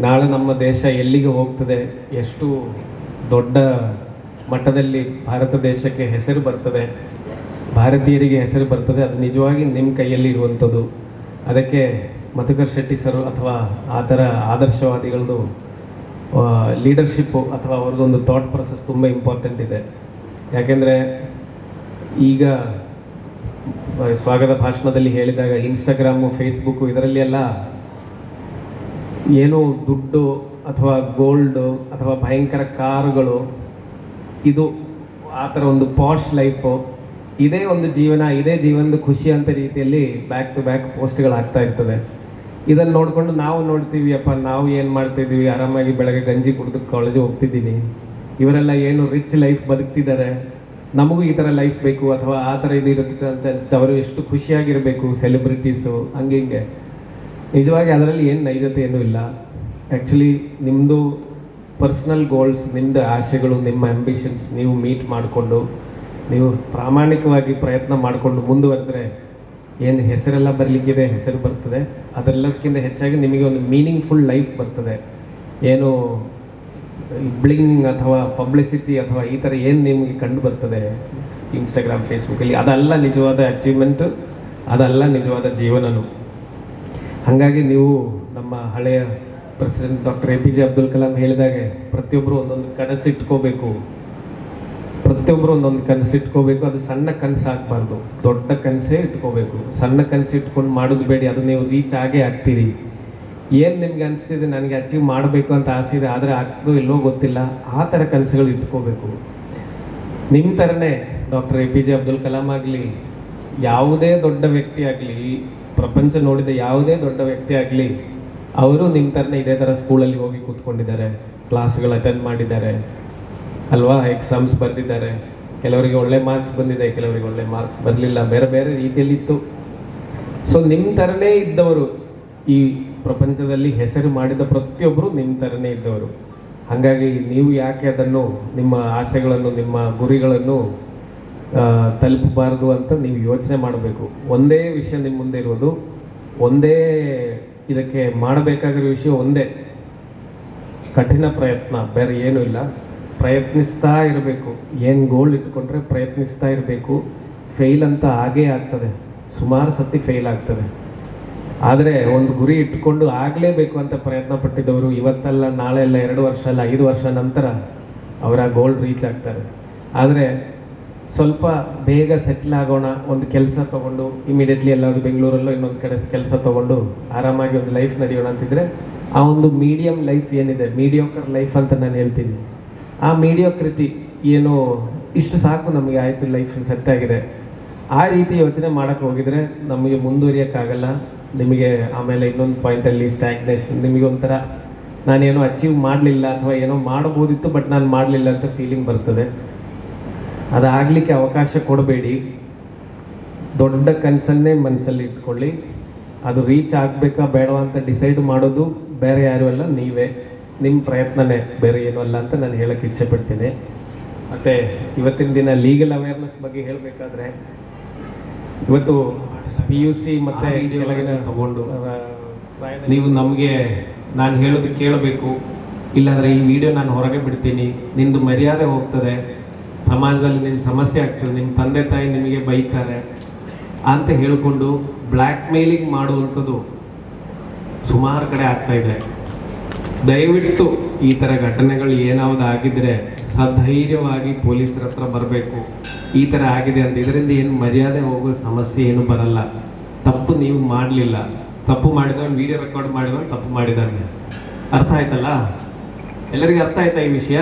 ನಾಳೆ ನಮ್ಮ ದೇಶ ಎಲ್ಲಿಗೆ ಹೋಗ್ತದೆ, ಎಷ್ಟು ದೊಡ್ಡ ಮಟ್ಟದಲ್ಲಿ ಭಾರತ ದೇಶಕ್ಕೆ ಹೆಸರು ಬರ್ತದೆ, ಭಾರತೀಯರಿಗೆ ಹೆಸರು ಬರ್ತದೆ, ಅದು ನಿಜವಾಗಿ ನಿಮ್ಮ ಕೈಯಲ್ಲಿ ಇರುವಂಥದ್ದು. ಅದಕ್ಕೆ ಮಧುಕರ್ ಶೆಟ್ಟಿ ಸರ್ ಅಥವಾ ಆ ಥರ ಆದರ್ಶವಾದಿಗಳದ್ದು ಲೀಡರ್ಶಿಪ್ಪು ಅಥವಾ ಅವ್ರದ್ದೊಂದು ಥಾಟ್ ಪ್ರೊಸೆಸ್ ತುಂಬ ಇಂಪಾರ್ಟೆಂಟ್ ಇದೆ. ಯಾಕೆಂದರೆ ಈಗ ಸ್ವಾಗತ ಭಾಷಣದಲ್ಲಿ ಹೇಳಿದಾಗ ಇನ್ಸ್ಟಾಗ್ರಾಮು, ಫೇಸ್ಬುಕ್ಕು ಇದರಲ್ಲಿ ಎಲ್ಲ ಏನೋ ದುಡ್ಡು ಅಥವಾ ಗೋಲ್ಡು ಅಥವಾ ಭಯಂಕರ ಕಾರುಗಳು, ಇದು ಆ ಥರ ಒಂದು ಪಾಶ್ ಲೈಫು, ಇದೇ ಒಂದು ಜೀವನ, ಇದೇ ಜೀವನದ ಖುಷಿ ಅಂತ ರೀತಿಯಲ್ಲಿ ಬ್ಯಾಕ್ ಟು ಬ್ಯಾಕ್ ಪೋಸ್ಟ್ಗಳಾಗ್ತಾ ಇರ್ತದೆ. ಇದನ್ನು ನೋಡಿಕೊಂಡು ನಾವು ನೋಡ್ತೀವಿ, ಅಪ್ಪ ನಾವು ಏನು ಮಾಡ್ತಾಯಿದ್ದೀವಿ, ಆರಾಮಾಗಿ ಬೆಳಗ್ಗೆ ಗಂಜಿ ಕುಡಿದು ಕಾಲೇಜಿಗೆ ಹೋಗ್ತಿದ್ದೀನಿ, ಇವರೆಲ್ಲ ಏನು ರಿಚ್ ಲೈಫ್ ಬದುಕ್ತಿದ್ದಾರೆ, ನಮಗೂ ಈ ಥರ ಲೈಫ್ ಬೇಕು ಅಥವಾ ಆ ಥರ ಇದು ಇರುತ್ತೆ ಅಂತ ಅನಿಸುತ್ತೆ. ಅವರು ಎಷ್ಟು ಖುಷಿಯಾಗಿರಬೇಕು, ಸೆಲೆಬ್ರಿಟೀಸು ಹಂಗೆ ಹಿಂಗೆ. ನಿಜವಾಗಿ ಅದರಲ್ಲಿ ಏನು ನೈಜತೆ ಏನೂ ಇಲ್ಲ. ಆ್ಯಕ್ಚುಲಿ ನಿಮ್ಮದು ಪರ್ಸ್ನಲ್ ಗೋಲ್ಸ್, ನಿಮ್ಮದು ಆಸೆಗಳು, ನಿಮ್ಮ ಆ್ಯಂಬಿಷನ್ಸ್ ನೀವು ಮೀಟ್ ಮಾಡಿಕೊಂಡು ನೀವು ಪ್ರಾಮಾಣಿಕವಾಗಿ ಪ್ರಯತ್ನ ಮಾಡಿಕೊಂಡು ಮುಂದುವರೆದ್ರೆ ಏನು ಹೆಸರೆಲ್ಲ ಬರಲಿಕ್ಕಿದೆ, ಹೆಸರು ಬರ್ತದೆ. ಅದೆಲ್ಲಕ್ಕಿಂತ ಹೆಚ್ಚಾಗಿ ನಿಮಗೆ ಒಂದು ಮೀನಿಂಗ್ಫುಲ್ ಲೈಫ್ ಬರ್ತದೆ. ಏನು ಬ್ಲಿಂಗ್ ಅಥವಾ ಪಬ್ಲಿಸಿಟಿ ಅಥವಾ ಈ ಥರ ಏನು ನಿಮಗೆ ಕಂಡು ಬರ್ತದೆ ಇನ್ಸ್ಟಾಗ್ರಾಮ್, ಫೇಸ್ಬುಕ್ಕಲ್ಲಿ, ಅದೆಲ್ಲ ನಿಜವಾದ ಅಚೀವ್ಮೆಂಟು, ಅದೆಲ್ಲ ನಿಜವಾದ ಜೀವನನು. ಹಾಗಾಗಿ ನೀವು ನಮ್ಮ ಹಳೆಯ president doctor APJ Abdul Kalam ಹೇಳಿದಾಗೆ ಪ್ರತಿಯೊಬ್ಬರು ಒಂದೊಂದು ಕನಸಿಟ್ಕೋಬೇಕು, ಪ್ರತಿಯೊಬ್ಬರು ಒಂದೊಂದು ಕನಸಿಟ್ಕೋಬೇಕು. ಅದು ಸಣ್ಣ ಕನಸು ಆಗಬಾರ್ದು, ದೊಡ್ಡ ಕನಸೇ ಇಟ್ಕೋಬೇಕು. ಸಣ್ಣ ಕನಸು ಇಟ್ಕೊಂಡು ಮಾಡೋದು ಬೇಡಿ, ಅದು ನೀವು ರೀಚ್ ಆಗೇ ಆಗ್ತೀರಿ. ಏನು ನಿಮ್ಗೆ ಅನಿಸ್ತಿದೆ ನನಗೆ ಅಚೀವ್ ಮಾಡಬೇಕು ಅಂತ ಆಸೆ ಇದೆ, ಆದರೆ ಆಗ್ತದೋ ಇಲ್ಲೋ ಗೊತ್ತಿಲ್ಲ, ಆ ಥರ ಕನಸುಗಳು ಇಟ್ಕೋಬೇಕು. ನಿಮ್ಮ ಥರನೇ ಡಾಕ್ಟರ್ APJ ಅಬ್ದುಲ್ ಕಲಾಂ ಆಗಲಿ, ಯಾವುದೇ ದೊಡ್ಡ ವ್ಯಕ್ತಿ ಆಗಲಿ, ಪ್ರಪಂಚ ನೋಡಿದ ಯಾವುದೇ ದೊಡ್ಡ ವ್ಯಕ್ತಿ ಆಗಲಿ, ಅವರು ನಿಮ್ಮ ಥರನೇ ಇದೇ ಥರ ಸ್ಕೂಲಲ್ಲಿ ಹೋಗಿ ಕೂತ್ಕೊಂಡಿದ್ದಾರೆ, ಕ್ಲಾಸ್ಗಳು ಅಟೆಂಡ್ ಮಾಡಿದ್ದಾರೆ ಅಲ್ವಾ, ಎಕ್ಸಾಮ್ಸ್ ಬರೆದಿದ್ದಾರೆ. ಕೆಲವರಿಗೆ ಒಳ್ಳೆ ಮಾರ್ಕ್ಸ್ ಬಂದಿದೆ, ಕೆಲವರಿಗೆ ಒಳ್ಳೆ ಮಾರ್ಕ್ಸ್ ಬರಲಿಲ್ಲ, ಬೇರೆ ಬೇರೆ ರೀತಿಯಲ್ಲಿತ್ತು. ಸೊ ನಿಮ್ಮ ಥರನೇ ಇದ್ದವರು, ಈ ಪ್ರಪಂಚದಲ್ಲಿ ಹೆಸರು ಮಾಡಿದ ಪ್ರತಿಯೊಬ್ಬರು ನಿಮ್ಮ ಥರನೇ ಇದ್ದವರು. ಹಾಗಾಗಿ ನೀವು ಯಾಕೆ ಅದನ್ನು, ನಿಮ್ಮ ಆಸೆಗಳನ್ನು, ನಿಮ್ಮ ಗುರಿಗಳನ್ನು ತಲುಪಬಾರ್ದು ಅಂತ ನೀವು ಯೋಚನೆ ಮಾಡಬೇಕು. ಒಂದೇ ವಿಷಯ ನಿಮ್ಮ ಮುಂದೆ ಇರೋದು, ಒಂದೇ ಇದಕ್ಕೆ ಮಾಡಬೇಕಾಗಿರೋ ವಿಷಯ ಒಂದೇ, ಕಠಿಣ ಪ್ರಯತ್ನ, ಬೇರೆ ಏನೂ ಇಲ್ಲ. ಪ್ರಯತ್ನಿಸ್ತಾ ಇರಬೇಕು. ಏನು ಗೋಲ್ ಇಟ್ಕೊಂಡ್ರೆ ಪ್ರಯತ್ನಿಸ್ತಾ ಇರಬೇಕು. ಫೇಲ್ ಅಂತ ಆಗೇ ಆಗ್ತದೆ, ಸುಮಾರು ಸತಿ ಫೇಲ್ ಆಗ್ತದೆ. ಆದರೆ ಒಂದು ಗುರಿ ಇಟ್ಕೊಂಡು ಆಗಲೇಬೇಕು ಅಂತ ಪ್ರಯತ್ನ ಪಟ್ಟಿದ್ದವರು ಇವತ್ತಲ್ಲ, ನಾಳೆ ಅಲ್ಲ, 2 ವರ್ಷ ಅಲ್ಲ, 5 ವರ್ಷ ನಂತರ ಅವರ ಗೋಲ್ ರೀಚ್ ಆಗ್ತಾರೆ. ಆದರೆ ಸ್ವಲ್ಪ ಬೇಗ ಸೆಟ್ಲ್ ಆಗೋಣ, ಒಂದು ಕೆಲಸ ತೊಗೊಂಡು ಇಮಿಡಿಯೇಟ್ಲಿ ಎಲ್ಲಾದರೂ ಬೆಂಗಳೂರಲ್ಲೋ ಇನ್ನೊಂದು ಕಡೆ ಕೆಲಸ ತೊಗೊಂಡು ಆರಾಮಾಗಿ ಒಂದು ಲೈಫ್ ನಡೆಯೋಣ ಅಂತಿದ್ರೆ, ಆ ಒಂದು ಮೀಡಿಯಮ್ ಲೈಫ್ ಏನಿದೆ, ಮೀಡಿಯೋಕರ್ ಲೈಫ್ ಅಂತ ನಾನು ಹೇಳ್ತೀನಿ, ಆ ಮೀಡಿಯೋಕ್ರಿಟಿ ಏನು ಇಷ್ಟು ಸಾಕು ನಮಗೆ, ಆಯಿತು ಲೈಫ್ ಸೆಟ್ ಆಗಿದೆ, ಆ ರೀತಿ ಯೋಚನೆ ಮಾಡೋಕ್ಕೆ ಹೋಗಿದರೆ ನಮಗೆ ಮುಂದುವರಿಯೋಕ್ಕಾಗಲ್ಲ. ನಿಮಗೆ ಆಮೇಲೆ ಇನ್ನೊಂದು ಪಾಯಿಂಟಲ್ಲಿ ಸ್ಟ್ಯಾಗ್ನೇಷನ್, ನಿಮಗೆ ಒಂಥರ ನಾನೇನೋ ಅಚೀವ್ ಮಾಡಲಿಲ್ಲ ಅಥವಾ ಏನೋ ಮಾಡ್ಬೋದಿತ್ತು ಬಟ್ ನಾನು ಮಾಡಲಿಲ್ಲ ಅಂತ ಫೀಲಿಂಗ್ ಬರ್ತದೆ. ಅದಾಗಲಿಕ್ಕೆ ಅವಕಾಶ ಕೊಡಬೇಡಿ. ದೊಡ್ಡ ಕನಸನ್ನೇ ಮನಸ್ಸಲ್ಲಿ ಇಟ್ಕೊಳ್ಳಿ. ಅದು ರೀಚ್ ಆಗಬೇಕಾ ಬೇಡವಾ ಅಂತ ಡಿಸೈಡ್ ಮಾಡೋದು ಬೇರೆ ಯಾರೂ ಅಲ್ಲ, ನೀವೇ. ನಿಮ್ಮ ಪ್ರಯತ್ನನೇ, ಬೇರೆ ಏನೂ ಅಲ್ಲ ಅಂತ ನಾನು ಹೇಳಕ್ಕೆ ಇಚ್ಛೆ ಪಡ್ತೀನಿ. ಮತ್ತು ಇವತ್ತಿನ ದಿನ ಲೀಗಲ್ ಅವೇರ್ನೆಸ್ ಬಗ್ಗೆ ಹೇಳಬೇಕಾದ್ರೆ, ಇವತ್ತು PUC ಮತ್ತು ಕೆಳಗಿನ ತಗೊಂಡು ನೀವು ನಮಗೆ ನಾನು ಹೇಳೋದು ಕೇಳಬೇಕು, ಇಲ್ಲಾಂದರೆ ಈ ವಿಡಿಯೋ ನಾನು ಹೊರಗೆ ಬಿಡ್ತೀನಿ, ನಿಮ್ಮದು ಮರ್ಯಾದೆ ಹೋಗ್ತದೆ, ಸಮಾಜದಲ್ಲಿ ನಿಮ್ಮ ಸಮಸ್ಯೆ ಆಗ್ತದೆ, ನಿಮ್ಮ ತಂದೆ ತಾಯಿ ನಿಮಗೆ ಬೈತಾರೆ ಅಂತ ಹೇಳಿಕೊಂಡು ಬ್ಲ್ಯಾಕ್ ಮೇಲಿಂಗ್ ಮಾಡುವಂಥದ್ದು ಸುಮಾರು ಕಡೆ ಆಗ್ತಾ ಇದೆ. ದಯವಿಟ್ಟು ಈ ಥರ ಘಟನೆಗಳು ಏನಾವುದು ಆಗಿದ್ರೆ ಸಧೈರ್ಯವಾಗಿ ಪೊಲೀಸರ ಹತ್ರ ಬರಬೇಕು. ಈ ಥರ ಆಗಿದೆ ಅಂತ ಇದರಿಂದ ಏನು ಮರ್ಯಾದೆ ಹೋಗೋ ಸಮಸ್ಯೆ ಏನು ಬರಲ್ಲ. ತಪ್ಪು ನೀವು ಮಾಡಲಿಲ್ಲ, ತಪ್ಪು ಮಾಡಿದವನು ವಿಡಿಯೋ ರೆಕಾರ್ಡ್ ಮಾಡಿದವನು ತಪ್ಪು ಮಾಡಿದ್ದಾನೆ. ಅರ್ಥ ಆಯ್ತಲ್ಲ? ಎಲ್ಲರಿಗೂ ಅರ್ಥ ಆಯ್ತಾ ಈ ವಿಷಯ?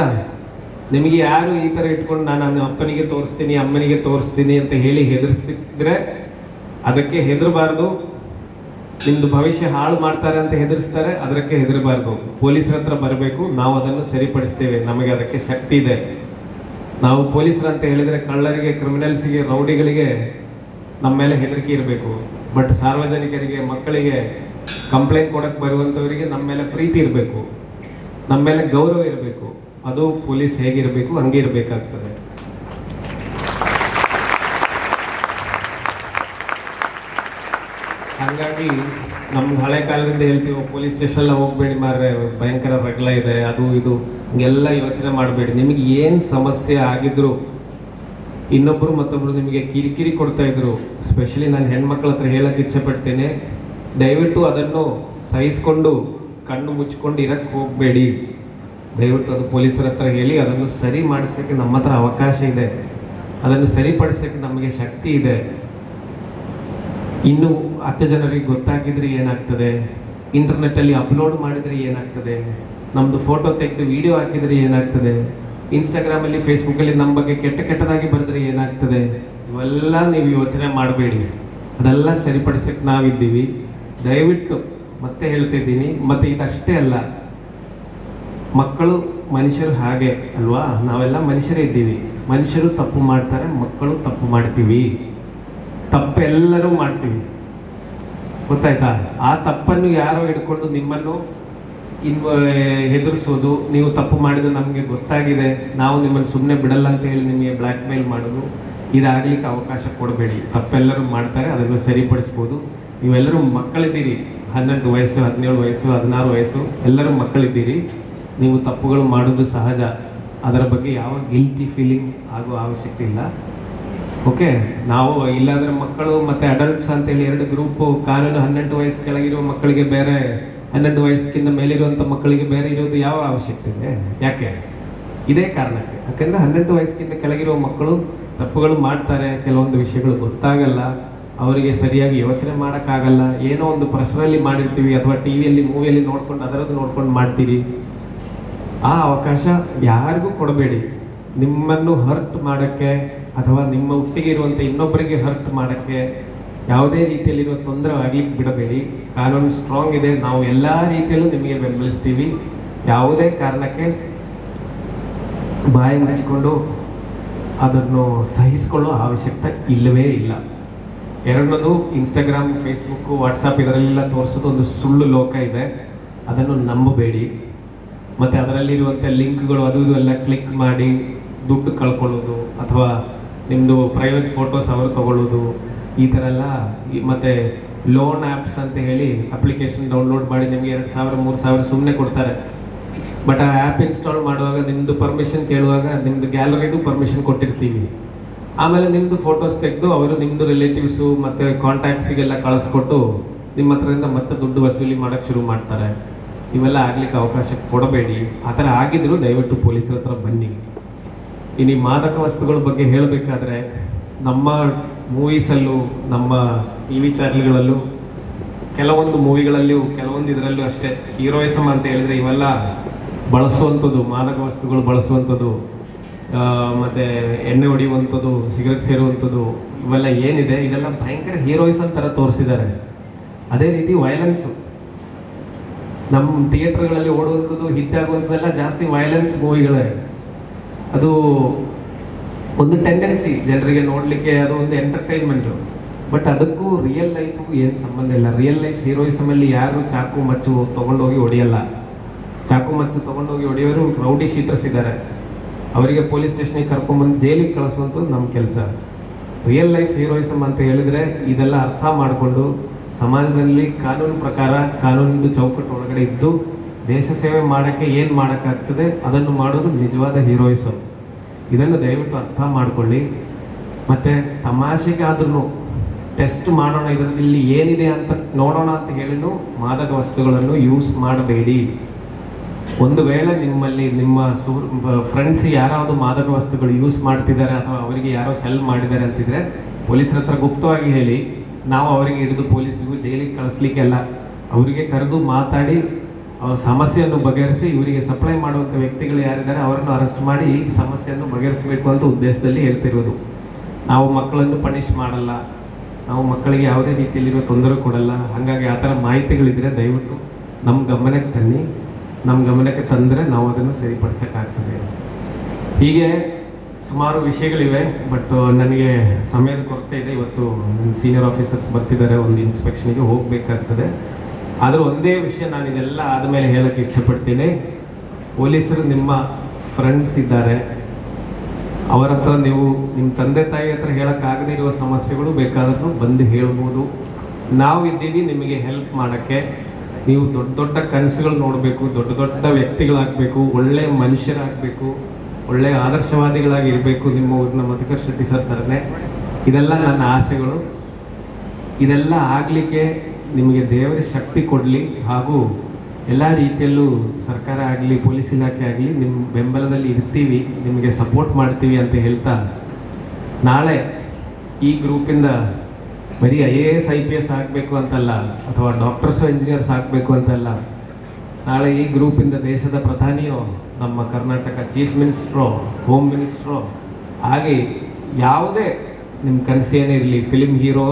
ನಿಮಗೆ ಯಾರು ಈ ಥರ ಇಟ್ಕೊಂಡು ನಾನು ನನ್ನ ಅಪ್ಪನಿಗೆ ತೋರಿಸ್ತೀನಿ ಅಮ್ಮನಿಗೆ ತೋರಿಸ್ತೀನಿ ಅಂತ ಹೇಳಿ ಹೆದರ್ಸಿದ್ರೆ ಅದಕ್ಕೆ ಹೆದರಬಾರ್ದು. ನಿಮ್ಮದು ಭವಿಷ್ಯ ಹಾಳು ಮಾಡ್ತಾರೆ ಅಂತ ಹೆದರಿಸ್ತಾರೆ, ಅದಕ್ಕೆ ಹೆದರಬಾರ್ದು. ಪೊಲೀಸರ ಹತ್ರ ಬರಬೇಕು, ನಾವು ಅದನ್ನು ಸರಿಪಡಿಸ್ತೇವೆ, ನಮಗೆ ಅದಕ್ಕೆ ಶಕ್ತಿ ಇದೆ. ನಾವು ಪೊಲೀಸರು ಅಂತ ಹೇಳಿದರೆ ಕಳ್ಳರಿಗೆ, ಕ್ರಿಮಿನಲ್ಸಿಗೆ, ರೌಡಿಗಳಿಗೆ ನಮ್ಮ ಮೇಲೆ ಹೆದರಿಕೆ ಇರಬೇಕು. ಬಟ್ ಸಾರ್ವಜನಿಕರಿಗೆ, ಮಕ್ಕಳಿಗೆ ಕಂಪ್ಲೇಂಟ್ ಕೊಡಕ್ಕೆ ಬರುವಂಥವರಿಗೆ ನಮ್ಮ ಮೇಲೆ ಪ್ರೀತಿ ಇರಬೇಕು, ನಮ್ಮ ಮೇಲೆ ಗೌರವ ಇರಬೇಕು. ಅದು ಪೊಲೀಸ್ ಹೇಗಿರಬೇಕು ಹಂಗೆ ಇರಬೇಕಾಗ್ತದೆ. ಹಾಗಾಗಿ ನಮ್ಮ ಹಳೆ ಕಾಲದಿಂದ ಹೇಳ್ತೀವಿ, ಪೊಲೀಸ್ ಸ್ಟೇಷನ್ ಹೋಗ್ಬೇಡಿ ಮಾರ್ರೆ, ಭಯಂಕರ ರಗಳೆ ಇದೆ, ಅದು ಇದು ಹಿಂಗೆಲ್ಲ ಯೋಚನೆ ಮಾಡಬೇಡಿ. ನಿಮಗೆ ಏನು ಸಮಸ್ಯೆ ಆಗಿದ್ರು, ಇನ್ನೊಬ್ಬರು ಮತ್ತೊಬ್ಬರು ನಿಮಗೆ ಕಿರಿಕಿರಿ ಕೊಡ್ತಾ ಇದ್ರು, ಸ್ಪೆಷಲಿ ನಾನು ಹೆಣ್ಮಕ್ಳ ಹತ್ರ ಹೇಳಕ್ಕೆ ಇಚ್ಛೆ ಪಡ್ತೇನೆ, ದಯವಿಟ್ಟು ಅದನ್ನು ಸಹಿಸ್ಕೊಂಡು ಕಣ್ಣು ಮುಚ್ಕೊಂಡು ಇರಕ್ಕೆ ಹೋಗಬೇಡಿ. ದಯವಿಟ್ಟು ಅದು ಪೊಲೀಸರ ಹತ್ರ ಹೇಳಿ ಅದನ್ನು ಸರಿ ಮಾಡಿಸೋಕ್ಕೆ ನಮ್ಮ ಹತ್ರ ಅವಕಾಶ ಇದೆ, ಅದನ್ನು ಸರಿಪಡಿಸೋಕ್ಕೆ ನಮಗೆ ಶಕ್ತಿ ಇದೆ. ಇನ್ನು 10 ಜನರಿಗೆ ಗೊತ್ತಾಗಿದ್ರೆ ಏನಾಗ್ತದೆ, ಇಂಟರ್ನೆಟ್ಟಲ್ಲಿ ಅಪ್ಲೋಡ್ ಮಾಡಿದರೆ ಏನಾಗ್ತದೆ, ನಮ್ಮದು ಫೋಟೋ ತೆಗೆದು ವಿಡಿಯೋ ಹಾಕಿದರೆ ಏನಾಗ್ತದೆ, ಇನ್ಸ್ಟಾಗ್ರಾಮಲ್ಲಿ ಫೇಸ್ಬುಕ್ಕಲ್ಲಿ ನಮ್ಮ ಬಗ್ಗೆ ಕೆಟ್ಟದಾಗಿ ಬರೆದ್ರೆ ಏನಾಗ್ತದೆ, ಇವೆಲ್ಲ ನೀವು ಯೋಚನೆ ಮಾಡಬೇಡಿ. ಅದೆಲ್ಲ ಸರಿಪಡಿಸೋಕ್ಕೆ ನಾವಿದ್ದೀವಿ. ದಯವಿಟ್ಟು ಮತ್ತೆ ಹೇಳ್ತಿದ್ದೀನಿ. ಮತ್ತು ಇದಷ್ಟೇ ಅಲ್ಲ, ಮಕ್ಕಳು ಮನುಷ್ಯರು ಹಾಗೆ ಅಲ್ವಾ, ನಾವೆಲ್ಲ ಮನುಷ್ಯರೇ ಇದ್ದೀವಿ. ಮನುಷ್ಯರು ತಪ್ಪು ಮಾಡ್ತಾರೆ, ಮಕ್ಕಳು ತಪ್ಪು ಮಾಡ್ತೀವಿ, ತಪ್ಪೆಲ್ಲರೂ ಮಾಡ್ತೀವಿ, ಗೊತ್ತಾಯ್ತಾ? ಆ ತಪ್ಪನ್ನು ಯಾರೋ ಹಿಡ್ಕೊಂಡು ನಿಮ್ಮನ್ನು ಹೆದರಿಸೋದು, ನೀವು ತಪ್ಪು ಮಾಡಿದ್ರೆ ನಮಗೆ ಗೊತ್ತಾಗಿದೆ, ನಾವು ನಿಮ್ಮನ್ನು ಸುಮ್ಮನೆ ಬಿಡಲ್ಲ ಅಂತ ಹೇಳಿ ನಿಮಗೆ ಬ್ಲ್ಯಾಕ್ ಮೇಲ್ ಮಾಡೋದು, ಇದಾಗಲಿಕ್ಕೆ ಅವಕಾಶ ಕೊಡಬೇಡಿ. ತಪ್ಪೆಲ್ಲರೂ ಮಾಡ್ತಾರೆ, ಅದನ್ನು ಸರಿಪಡಿಸ್ಬೋದು. ನೀವೆಲ್ಲರೂ ಮಕ್ಕಳಿದ್ದೀರಿ, 12 ವಯಸ್ಸು, 17 ವಯಸ್ಸು, 16 ವಯಸ್ಸು, ಎಲ್ಲರೂ ಮಕ್ಕಳಿದ್ದೀರಿ. ನೀವು ತಪ್ಪುಗಳು ಮಾಡೋದು ಸಹಜ, ಅದರ ಬಗ್ಗೆ ಯಾವ ಗಿಲ್ಟಿ ಫೀಲಿಂಗ್ ಆಗುವ ಅವಶ್ಯಕತೆ ಇಲ್ಲ. ಓಕೆ, ನಾವು ಇಲ್ಲಾಂದರೆ ಮಕ್ಕಳು ಮತ್ತು ಅಡಲ್ಟ್ಸ್ ಅಂತೇಳಿ 2 ಗ್ರೂಪು, ಕಾನೂನು 18 ವಯಸ್ಸು ಕೆಳಗಿರುವ ಮಕ್ಕಳಿಗೆ ಬೇರೆ, 12 ವಯಸ್ಸಿಗಿಂತ ಮೇಲಿರುವಂಥ ಮಕ್ಕಳಿಗೆ ಬೇರೆ ಇರೋದು ಯಾವ ಅವಶ್ಯಕತೆ ಇದೆ? ಯಾಕೆ? ಇದೇ ಕಾರಣಕ್ಕೆ. ಯಾಕಂದರೆ 18 ವಯಸ್ಸಿಗಿಂತ ಕೆಳಗಿರುವ ಮಕ್ಕಳು ತಪ್ಪುಗಳು ಮಾಡ್ತಾರೆ, ಕೆಲವೊಂದು ವಿಷಯಗಳು ಗೊತ್ತಾಗಲ್ಲ, ಅವರಿಗೆ ಸರಿಯಾಗಿ ಯೋಚನೆ ಮಾಡೋಕ್ಕಾಗಲ್ಲ, ಏನೋ ಒಂದು ಪರ್ಸನಲಿ ಮಾಡಿರ್ತೀವಿ ಅಥವಾ ಟಿವಿಯಲ್ಲಿ ಮೂವಿಯಲ್ಲಿ ನೋಡ್ಕೊಂಡು ಅದರದ್ದು ನೋಡ್ಕೊಂಡು ಮಾಡ್ತೀರಿ. ಆ ಅವಕಾಶ ಯಾರಿಗೂ ಕೊಡಬೇಡಿ. ನಿಮ್ಮನ್ನು ಹರ್ಟ್ ಮಾಡೋಕ್ಕೆ ಅಥವಾ ನಿಮ್ಮ ಒಟ್ಟಿಗೆ ಇರುವಂಥ ಇನ್ನೊಬ್ಬರಿಗೆ ಹರ್ಟ್ ಮಾಡೋಕ್ಕೆ ಯಾವುದೇ ರೀತಿಯಲ್ಲಿರುವ ತೊಂದರೆ ಆಗ್ಲಿಕ್ಕೆ ಬಿಡಬೇಡಿ. ಕಾನೂನು ಸ್ಟ್ರಾಂಗ್ ಇದೆ, ನಾವು ಎಲ್ಲ ರೀತಿಯಲ್ಲೂ ನಿಮಗೆ ಬೆಂಬಲಿಸ್ತೀವಿ. ಯಾವುದೇ ಕಾರಣಕ್ಕೆ ಬಾಯಿ ಮುಚ್ಚಿಕೊಂಡು ಅದನ್ನು ಸಹಿಸಿಕೊಳ್ಳೋ ಅವಶ್ಯಕತೆ ಇಲ್ಲವೇ ಇಲ್ಲ. ಎರಡನೇದು, ಇನ್ಸ್ಟಾಗ್ರಾಮ್, ಫೇಸ್ಬುಕ್ಕು, ವಾಟ್ಸಪ್ ಇದರಲ್ಲೆಲ್ಲ ತೋರಿಸೋದು ಒಂದು ಸುಳ್ಳು ಲೋಕ ಇದೆ, ಅದನ್ನು ನಂಬಬೇಡಿ. ಮತ್ತು ಅದರಲ್ಲಿರುವಂಥ ಲಿಂಕ್ಗಳು ಅದು ಇದು ಎಲ್ಲ ಕ್ಲಿಕ್ ಮಾಡಿ ದುಡ್ಡು ಕಳ್ಕೊಳ್ಳೋದು ಅಥವಾ ನಿಮ್ಮದು ಪ್ರೈವೇಟ್ ಫೋಟೋಸ್ ಅವರು ತೊಗೊಳ್ಳೋದು, ಈ ಥರ ಎಲ್ಲ. ಮತ್ತು ಲೋನ್ ಆ್ಯಪ್ಸ್ ಅಂತ ಹೇಳಿ ಅಪ್ಲಿಕೇಶನ್ ಡೌನ್ಲೋಡ್ ಮಾಡಿ ನಿಮಗೆ 2,000 3,000 ಸುಮ್ಮನೆ ಕೊಡ್ತಾರೆ. ಬಟ್ ಆ ಆ್ಯಪ್ ಇನ್ಸ್ಟಾಲ್ ಮಾಡುವಾಗ ನಿಮ್ಮದು ಪರ್ಮಿಷನ್ ಕೇಳುವಾಗ ನಿಮ್ಮದು ಗ್ಯಾಲರಿದು ಪರ್ಮಿಷನ್ ಕೊಟ್ಟಿರ್ತೀವಿ. ಆಮೇಲೆ ನಿಮ್ಮದು ಫೋಟೋಸ್ ತೆಗೆದು ಅವರು ನಿಮ್ಮದು ರಿಲೇಟಿವ್ಸು ಮತ್ತು ಕಾಂಟ್ಯಾಕ್ಟ್ಸಿಗೆಲ್ಲ ಕಳಿಸ್ಕೊಟ್ಟು ನಿಮ್ಮ ಹತ್ರದಿಂದ ಮತ್ತೆ ದುಡ್ಡು ವಸೂಲಿ ಮಾಡೋಕ್ಕೆ ಶುರು ಮಾಡ್ತಾರೆ. ಇವೆಲ್ಲ ಆಗಲಿಕ್ಕೆ ಅವಕಾಶ ಕೊಡಬೇಡಿ. ಆ ಥರ ಆಗಿದ್ರು ದಯವಿಟ್ಟು ಪೊಲೀಸರ ಹತ್ರ ಬನ್ನಿ. ಇನ್ನು ಈ ಮಾದಕ ವಸ್ತುಗಳ ಬಗ್ಗೆ ಹೇಳಬೇಕಾದ್ರೆ, ನಮ್ಮ ಮೂವೀಸಲ್ಲೂ ನಮ್ಮ ಟಿ ವಿ ಚಾನೆಲ್ಗಳಲ್ಲೂ ಕೆಲವೊಂದು ಮೂವಿಗಳಲ್ಲೂ ಕೆಲವೊಂದು ಇದರಲ್ಲೂ ಅಷ್ಟೇ ಹೀರೋಯಿಸಮ್ ಅಂತ ಹೇಳಿದರೆ ಇವೆಲ್ಲ ಬಳಸುವಂಥದ್ದು, ಮಾದಕ ವಸ್ತುಗಳು ಬಳಸುವಂಥದ್ದು, ಮತ್ತು ಎಣ್ಣೆ ಹೊಡೆಯುವಂಥದ್ದು, ಸಿಗರೆಟ್ ಸೇರುವಂಥದ್ದು, ಇವೆಲ್ಲ ಏನಿದೆ ಇದೆಲ್ಲ ಭಯಂಕರ ಹೀರೋಯಿಸಮ್ ಥರ ತೋರಿಸಿದ್ದಾರೆ. ಅದೇ ರೀತಿ ವೈಲೆನ್ಸು ನಮ್ಮ ಥಿಯೇಟರ್ಗಳಲ್ಲಿ ಓಡುವಂಥದ್ದು, ಹಿಟ್ ಆಗುವಂಥದ್ದೆಲ್ಲ ಜಾಸ್ತಿ ವೈಲೆನ್ಸ್ ಮೂವಿಗಳೇ. ಅದು ಒಂದು ಟೆಂಡೆನ್ಸಿ ಜನರಿಗೆ ನೋಡಲಿಕ್ಕೆ ಅದು ಒಂದು ಎಂಟರ್ಟೈನ್ಮೆಂಟು. ಬಟ್ ಅದಕ್ಕೂ ರಿಯಲ್ ಲೈಫ್ಗೂ ಏನು ಸಂಬಂಧ ಇಲ್ಲ. ರಿಯಲ್ ಲೈಫ್ ಹೀರೋಯಿಸಮಲ್ಲಿ ಯಾರು ಚಾಕು ಮಚ್ಚು ತೊಗೊಂಡೋಗಿ ಹೊಡೆಯಲ್ಲ. ಚಾಕು ಮಚ್ಚು ತೊಗೊಂಡೋಗಿ ಹೊಡೆಯೋರು ರೌಡಿ ಶೀಟರ್ಸ್ ಇದ್ದಾರೆ. ಅವರಿಗೆ ಪೊಲೀಸ್ ಸ್ಟೇಷನಿಗೆ ಕರ್ಕೊಂಡ್ಬಂದು ಜೈಲಿಗೆ ಕಳಿಸುವಂಥದ್ದು ನಮ್ಮ ಕೆಲಸ. ರಿಯಲ್ ಲೈಫ್ ಹೀರೋಯಿಸಮ್ ಅಂತ ಹೇಳಿದರೆ ಇದೆಲ್ಲ ಅರ್ಥ ಮಾಡಿಕೊಂಡು ಸಮಾಜದಲ್ಲಿ ಕಾನೂನು ಪ್ರಕಾರ ಕಾನೂನಿನ ಚೌಕಟ್ಟು ಒಳಗಡೆ ಇದ್ದು ದೇಶ ಸೇವೆ ಮಾಡೋಕ್ಕೆ ಏನು ಮಾಡೋಕ್ಕಾಗ್ತದೆ ಅದನ್ನು ಮಾಡೋದು ನಿಜವಾದ ಹೀರೋಯಿಸಮ್. ಇದನ್ನು ದಯವಿಟ್ಟು ಅರ್ಥ ಮಾಡಿಕೊಳ್ಳಿ. ಮತ್ತು ತಮಾಷೆಗಾದ್ರೂ ಟೆಸ್ಟ್ ಮಾಡೋಣ, ಇದರಲ್ಲಿ ಏನಿದೆ ಅಂತ ನೋಡೋಣ ಅಂತ ಹೇಳಿನೂ ಮಾದಕ ವಸ್ತುಗಳನ್ನು ಯೂಸ್ ಮಾಡಬೇಡಿ. ಒಂದು ವೇಳೆ ನಿಮ್ಮಲ್ಲಿ ನಿಮ್ಮ ಫ್ರೆಂಡ್ಸ್ ಯಾರಾವುದು ಮಾದಕ ವಸ್ತುಗಳು ಯೂಸ್ ಮಾಡ್ತಿದ್ದಾರೆ ಅಥವಾ ಅವರಿಗೆ ಯಾರೋ ಸೆಲ್ ಮಾಡಿದ್ದಾರೆ ಅಂತಿದ್ರೆ ಪೊಲೀಸರ ಹತ್ರ ಗುಪ್ತವಾಗಿ ಹೇಳಿ. ನಾವು ಅವರಿಗೆ ಹಿಡಿದು ಪೊಲೀಸಿಗೂ ಜೈಲಿಗೆ ಕಳಿಸ್ಲಿಕ್ಕೆಲ್ಲ, ಅವರಿಗೆ ಕರೆದು ಮಾತಾಡಿ ಅವ್ರ ಸಮಸ್ಯೆಯನ್ನು ಬಗೆಹರಿಸಿ ಇವರಿಗೆ ಸಪ್ಲೈ ಮಾಡುವಂಥ ವ್ಯಕ್ತಿಗಳು ಯಾರಿದ್ದಾರೆ ಅವರನ್ನು ಅರೆಸ್ಟ್ ಮಾಡಿ ಈ ಸಮಸ್ಯೆಯನ್ನು ಬಗೆಹರಿಸಬೇಕು ಅಂತ ಉದ್ದೇಶದಲ್ಲಿ ಹೇಳ್ತಿರೋದು. ನಾವು ಮಕ್ಕಳನ್ನು ಪನಿಷ್ ಮಾಡಲ್ಲ, ನಾವು ಮಕ್ಕಳಿಗೆ ಯಾವುದೇ ರೀತಿಯಲ್ಲಿರೋ ತೊಂದರೆ ಕೊಡಲ್ಲ. ಹಾಗಾಗಿ ಆ ಥರ ಮಾಹಿತಿಗಳಿದ್ರೆ ದಯವಿಟ್ಟು ನಮ್ಮ ಗಮನಕ್ಕೆ ತನ್ನಿ. ನಮ್ಮ ಗಮನಕ್ಕೆ ತಂದರೆ ನಾವು ಅದನ್ನು ಸರಿಪಡಿಸೋಕ್ಕಾಗ್ತದೆ. ಹೀಗೆ ಸುಮಾರು ವಿಷಯಗಳಿವೆ. ಬಟ್ ನನಗೆ ಸಮಯದ ಕೊರತೆ ಇದೆ. ಇವತ್ತು ನನ್ನ ಸೀನಿಯರ್ ಆಫೀಸರ್ಸ್ ಬರ್ತಿದ್ದಾರೆ, ಒಂದು ಇನ್ಸ್ಪೆಕ್ಷನ್ಗೆ ಹೋಗಬೇಕಾಗ್ತದೆ. ಆದರೂ ಒಂದೇ ವಿಷಯ ನಾನು ಇದೆಲ್ಲ ಆದಮೇಲೆ ಹೇಳೋಕ್ಕೆ ಇಚ್ಛೆಪಡ್ತೀನಿ. ಪೊಲೀಸರು ನಿಮ್ಮ ಫ್ರೆಂಡ್ಸ್ ಇದ್ದಾರೆ, ಅವರ ಹತ್ರ ನೀವು ನಿಮ್ಮ ತಂದೆ ತಾಯಿ ಹತ್ರ ಹೇಳೋಕ್ಕಾಗದೇ ಇರುವ ಸಮಸ್ಯೆಗಳು ಬೇಕಾದ್ರೂ ಬಂದು ಹೇಳ್ಬೋದು. ನಾವು ಇದ್ದೀವಿ ನಿಮಗೆ ಹೆಲ್ಪ್ ಮಾಡೋಕ್ಕೆ. ನೀವು ದೊಡ್ಡ ದೊಡ್ಡ ಕನಸುಗಳು ನೋಡಬೇಕು, ದೊಡ್ಡ ದೊಡ್ಡ ವ್ಯಕ್ತಿಗಳಾಗಬೇಕು, ಒಳ್ಳೆಯ ಮನುಷ್ಯರಾಗಬೇಕು, ಒಳ್ಳೆಯ ಆದರ್ಶವಾದಿಗಳಾಗಿರಬೇಕು. ನಿಮ್ಮ ಊರಿನ ಮಧುಕರ್ ಶೆಟ್ಟಿ ಸರ್ ಥರನೇ ಇದೆಲ್ಲ ನನ್ನ ಆಸೆಗಳು. ಇದೆಲ್ಲ ಆಗಲಿಕ್ಕೆ ನಿಮಗೆ ದೇವರ ಶಕ್ತಿ ಕೊಡಲಿ. ಹಾಗೂ ಎಲ್ಲ ರೀತಿಯಲ್ಲೂ ಸರ್ಕಾರ ಆಗಲಿ ಪೊಲೀಸ್ ಇಲಾಖೆ ಆಗಲಿ ನಿಮ್ಮ ಬೆಂಬಲದಲ್ಲಿ ಇರ್ತೀವಿ, ನಿಮಗೆ ಸಪೋರ್ಟ್ ಮಾಡ್ತೀವಿ ಅಂತ ಹೇಳ್ತಾ, ನಾಳೆ ಈ ಗ್ರೂಪಿಂದ ಬರೀ IAS IPS ಆಗಬೇಕು ಅಂತಲ್ಲ ಅಥವಾ ಡಾಕ್ಟರ್ಸು ಇಂಜಿನಿಯರ್ಸ್ ಆಗಬೇಕು ಅಂತಲ್ಲ. ನಾಳೆ ಈ ಗ್ರೂಪಿಂದ ದೇಶದ ಪ್ರಧಾನಿಯೋ, ನಮ್ಮ ಕರ್ನಾಟಕ ಚೀಫ್ ಮಿನಿಸ್ಟ್ರೋ, ಹೋಮ್ ಮಿನಿಸ್ಟ್ರೋ ಹಾಗೆ ಯಾವುದೇ ನಿಮ್ಮ ಕನಸು ಏನೇ ಇರಲಿ, ಫಿಲಿಮ್ ಹೀರೋ